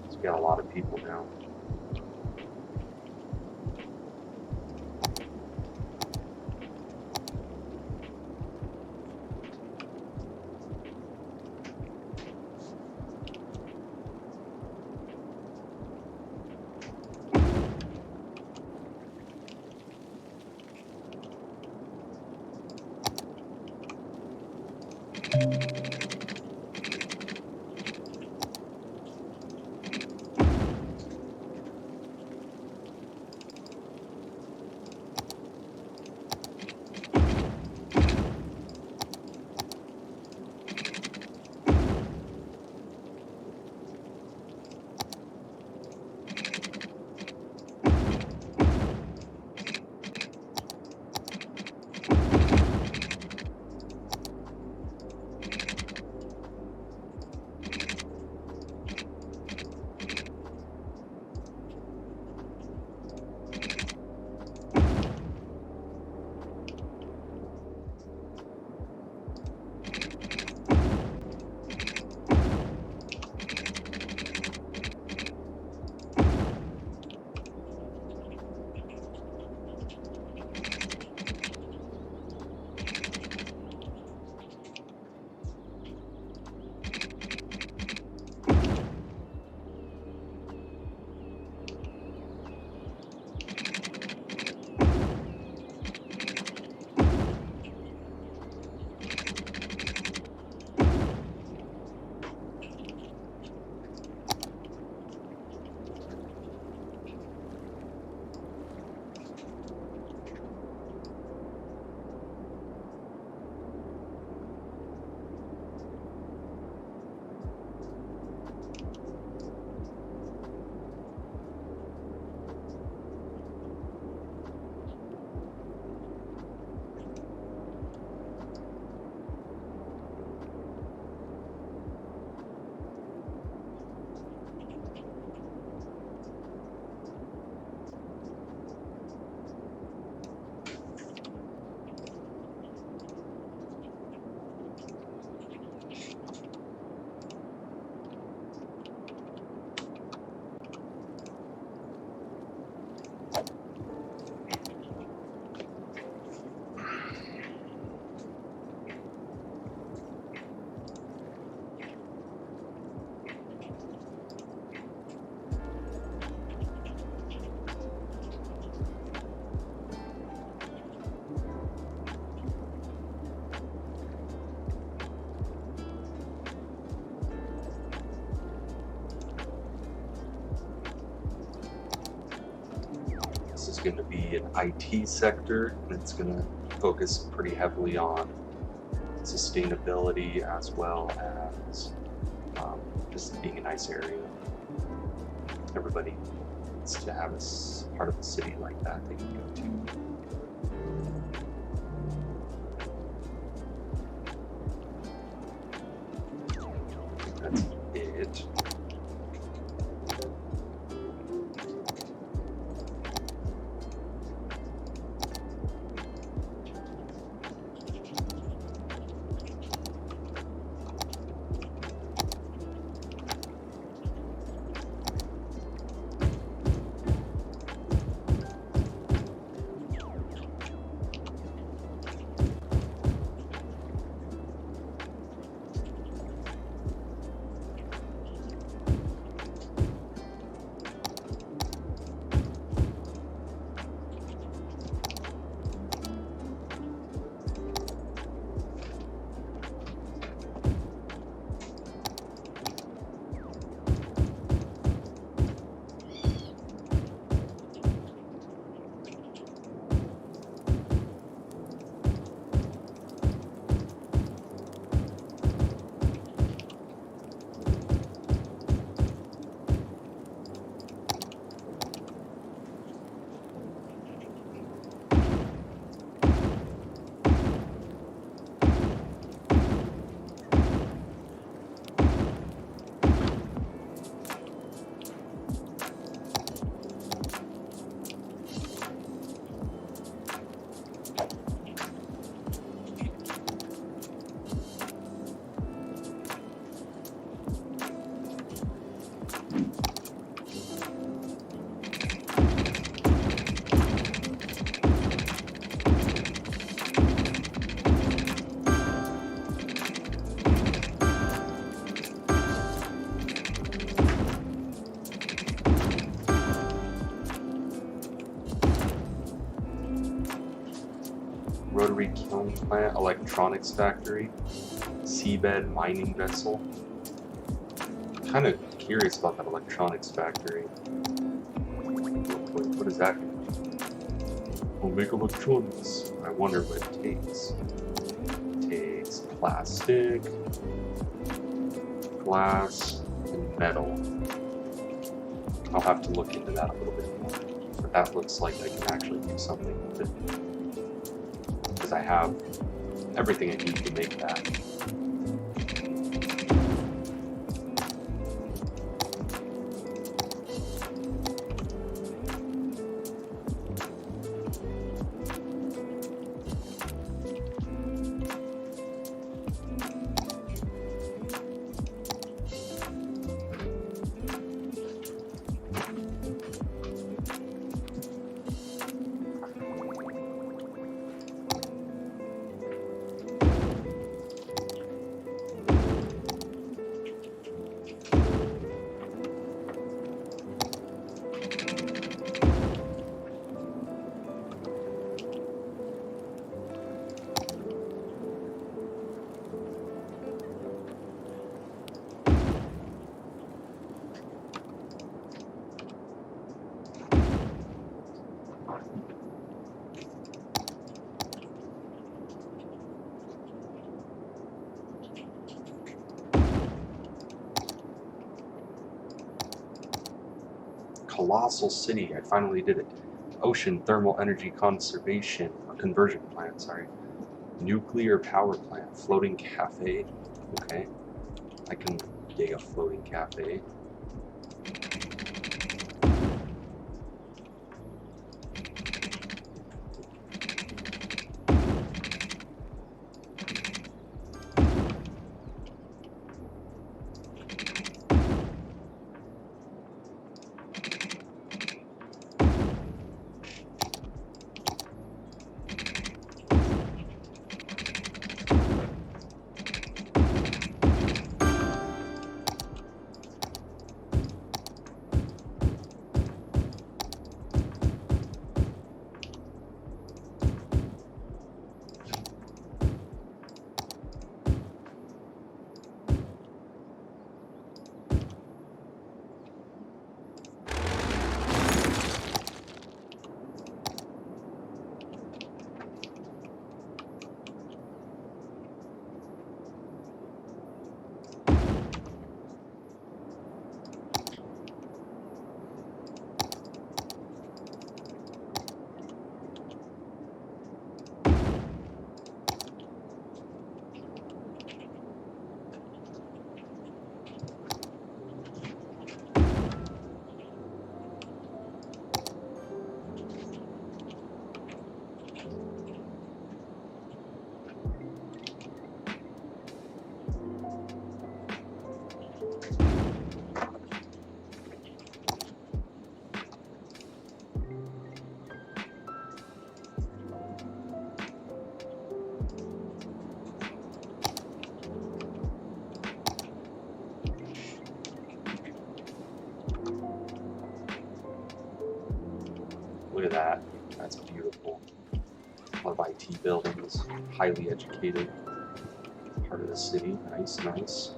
So we got a lot of people now. This is going to be an IT sector, and it's going to focus pretty heavily on sustainability as well as just being a nice area. Everybody needs to have a part of the city like that they can go to. That's it. building plant, electronics factory, seabed mining vessel. I'm kind of curious about that electronics factory. What is that? We'll make electronics. I wonder what it takes. It takes plastic, glass, and metal. I'll have to look into that a little bit more. But that looks like I can actually do something with it. Because I have everything I need to make that. Colossal city. I finally did it. Ocean thermal energy conservation or conversion plant, sorry. Nuclear power plant. Floating cafe. Okay. I can dig a floating cafe. Look at that. That's beautiful. A lot of IT buildings, highly educated. Part of the city. Nice, nice.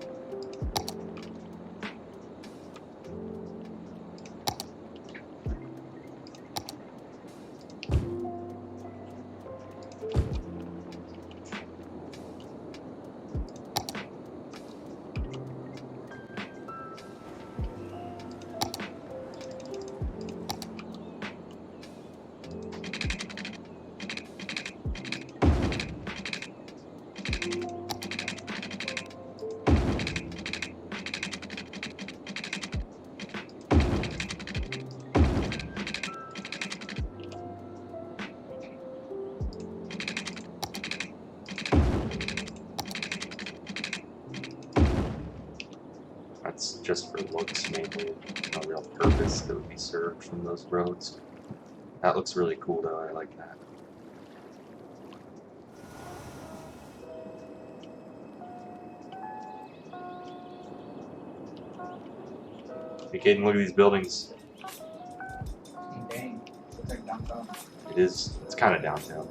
That's just for looks mainly, no real purpose that would be served from those roads. That looks really cool though, I like that. Hey Caden, look at these buildings. Dang, looks like downtown. It is, it's kind of downtown.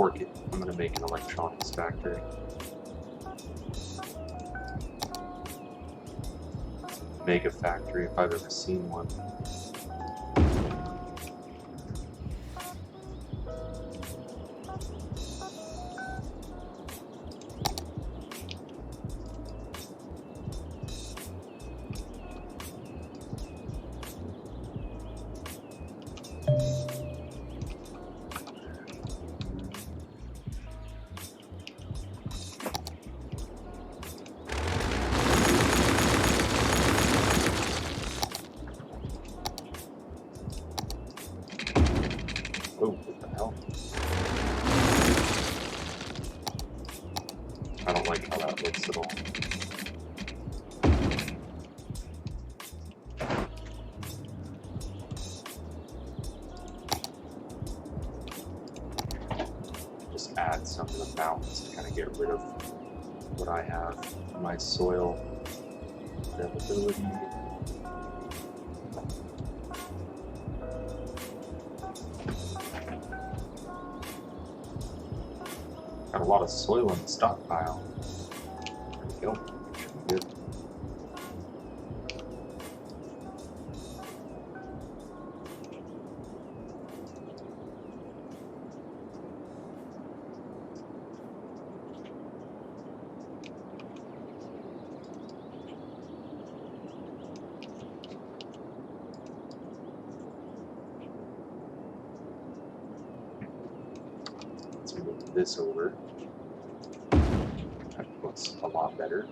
fork it. I'm going to make an electronics factory. Mega factory if I've ever seen one. Oh, what the hell? I don't like how that looks at all. Just add some to the mountains to kind of get rid of what I have in my soil availability. Got a lot of soil in the stockpile. There we go. Should be good. Let's move this over. That looks a lot better.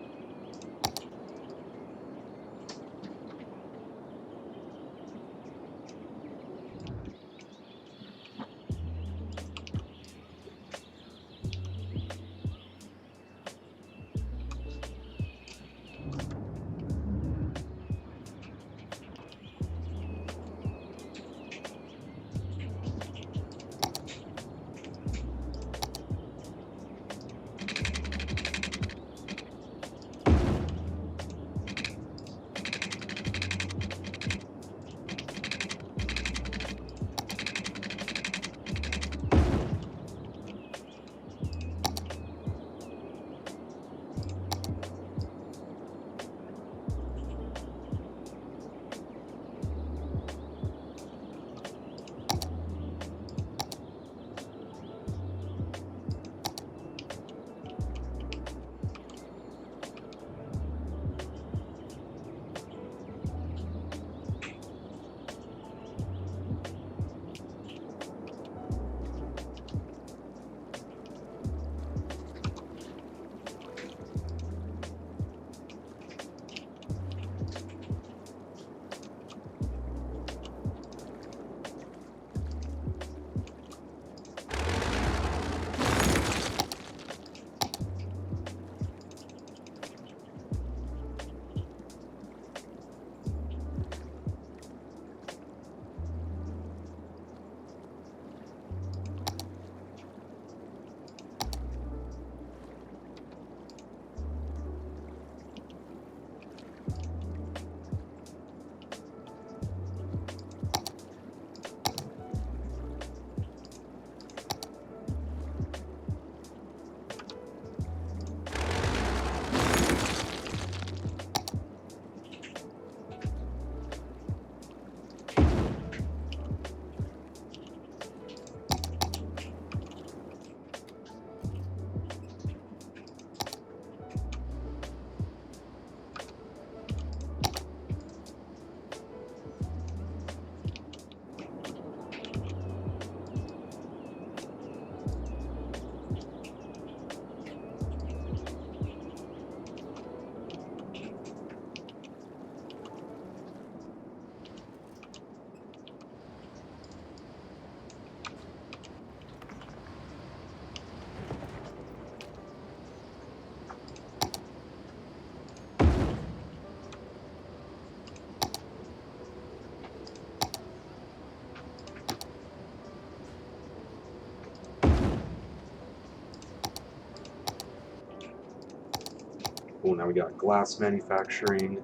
Cool, now we got glass manufacturing.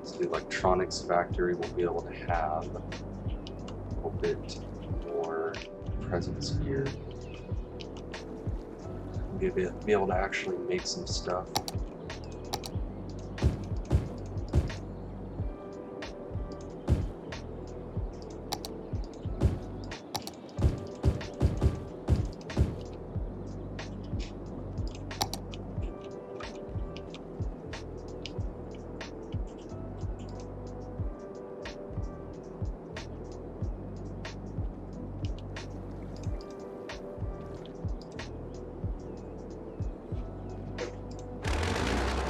So the electronics factory will be able to have a little bit more presence here. be able to actually make some stuff.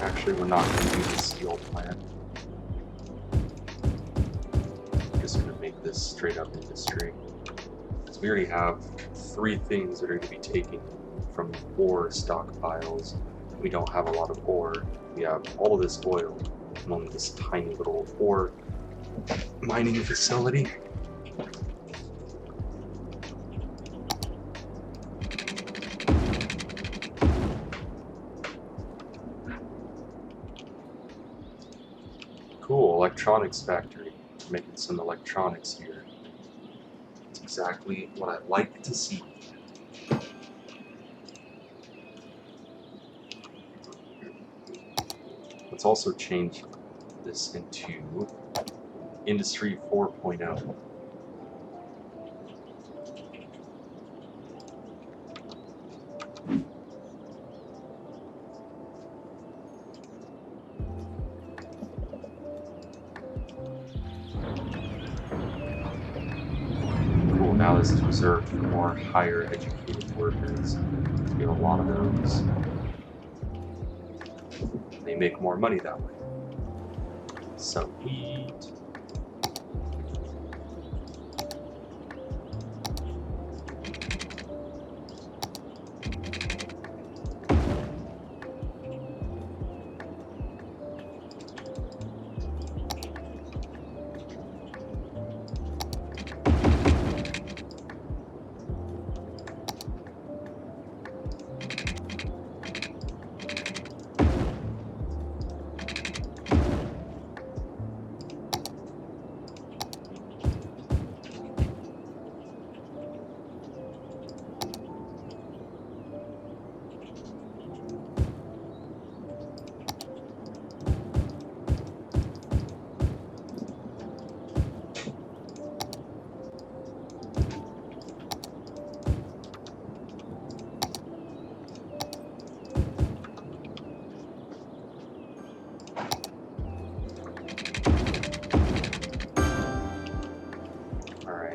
Actually, we're not going to do the steel plant. We're just going to make this straight up industry. Because we already have 3 things that are going to be taken from ore stockpiles. We don't have a lot of ore. We have all of this oil and only this tiny little ore mining facility. Cool, electronics factory. Making some electronics here. That's exactly what I like to see. Let's also change this into Industry 4.0. Cool, now this is reserved for more higher educated workers. We have a lot of those. They make more money that way. Sweet.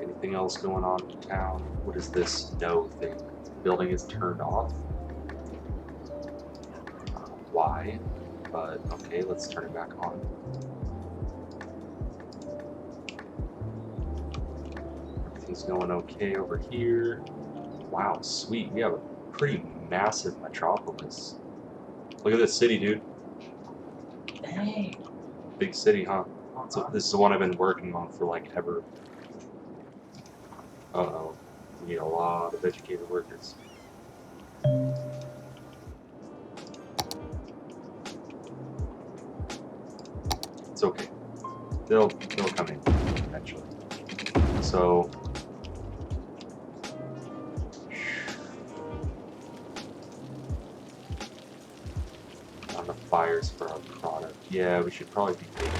Anything else going on in town? What is this no thing? The building is turned off. Why? But okay, let's turn it back on. Everything's going okay over here. Wow, sweet. We have a pretty massive metropolis. Look at this city, dude. Dang. Big city, huh? So this is the one I've been working on for like ever. Uh-oh. We need a lot of educated workers. It's okay. They'll come in eventually. So not enough buyers for our product. Yeah, we should probably be making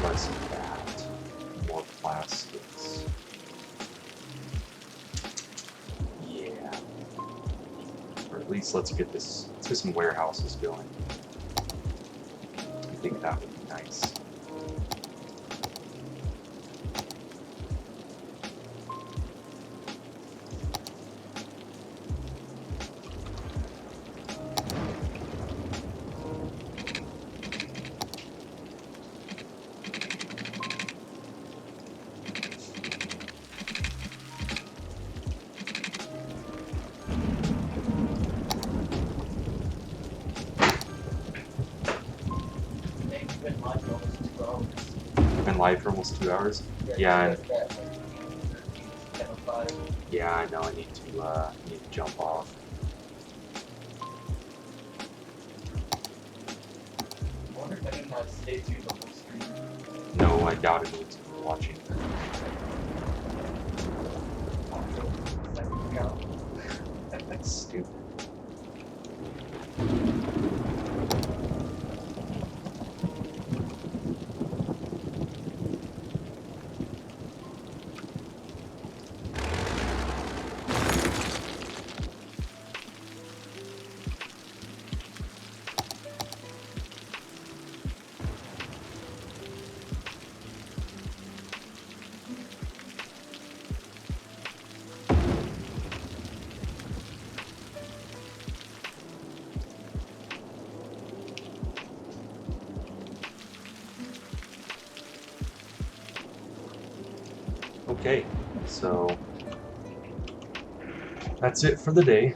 less of that. More plastics. Yeah. Or at least let's get some warehouses going. I think that would be nice. Been live for almost 2 hours. Yeah, yeah, I know. I need to jump off. I wonder if I can stay tuned the whole stream. No, I doubt it means you're watching. That's stupid. Okay, so that's it for the day.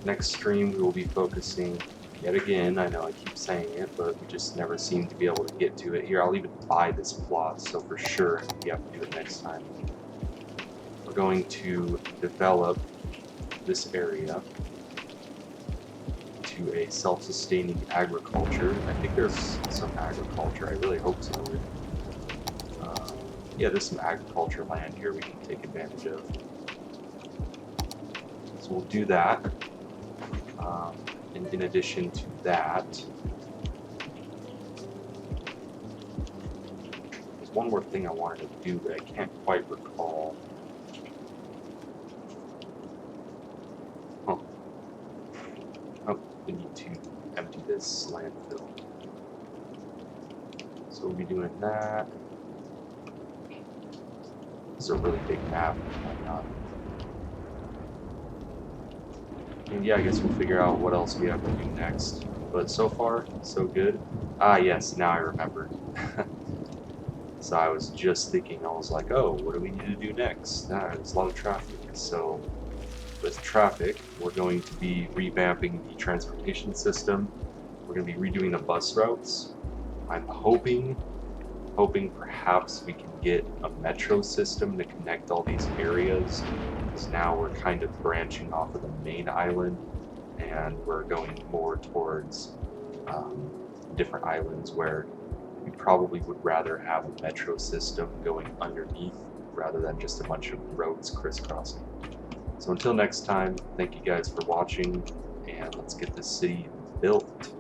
Next stream we will be focusing yet again. I know I keep saying it, but we just never seem to be able to get to it. Here, I'll even buy this plot, so for sure we have to do it next time. We're going to develop this area to a self-sustaining agriculture. I think there's some agriculture. I really hope so. Yeah, there's some agriculture land here we can take advantage of. So we'll do that. And in addition to that, there's one more thing I wanted to do, but I can't quite recall. Oh, we need to empty this landfill. So we'll be doing that. This is a really big map. Why not? And yeah, I guess we'll figure out what else we have to do next. But so far, so good. Ah, yes, now I remember. So I was just thinking, I was like, oh, what do we need to do next? There's a lot of traffic. So with traffic, we're going to be revamping the transportation system. We're going to be redoing the bus routes. I'm hoping perhaps we can get a metro system to connect all these areas, because now we're kind of branching off of the main island and we're going more towards different islands where we probably would rather have a metro system going underneath rather than just a bunch of roads crisscrossing. So until next time, thank you guys for watching, and let's get this city built.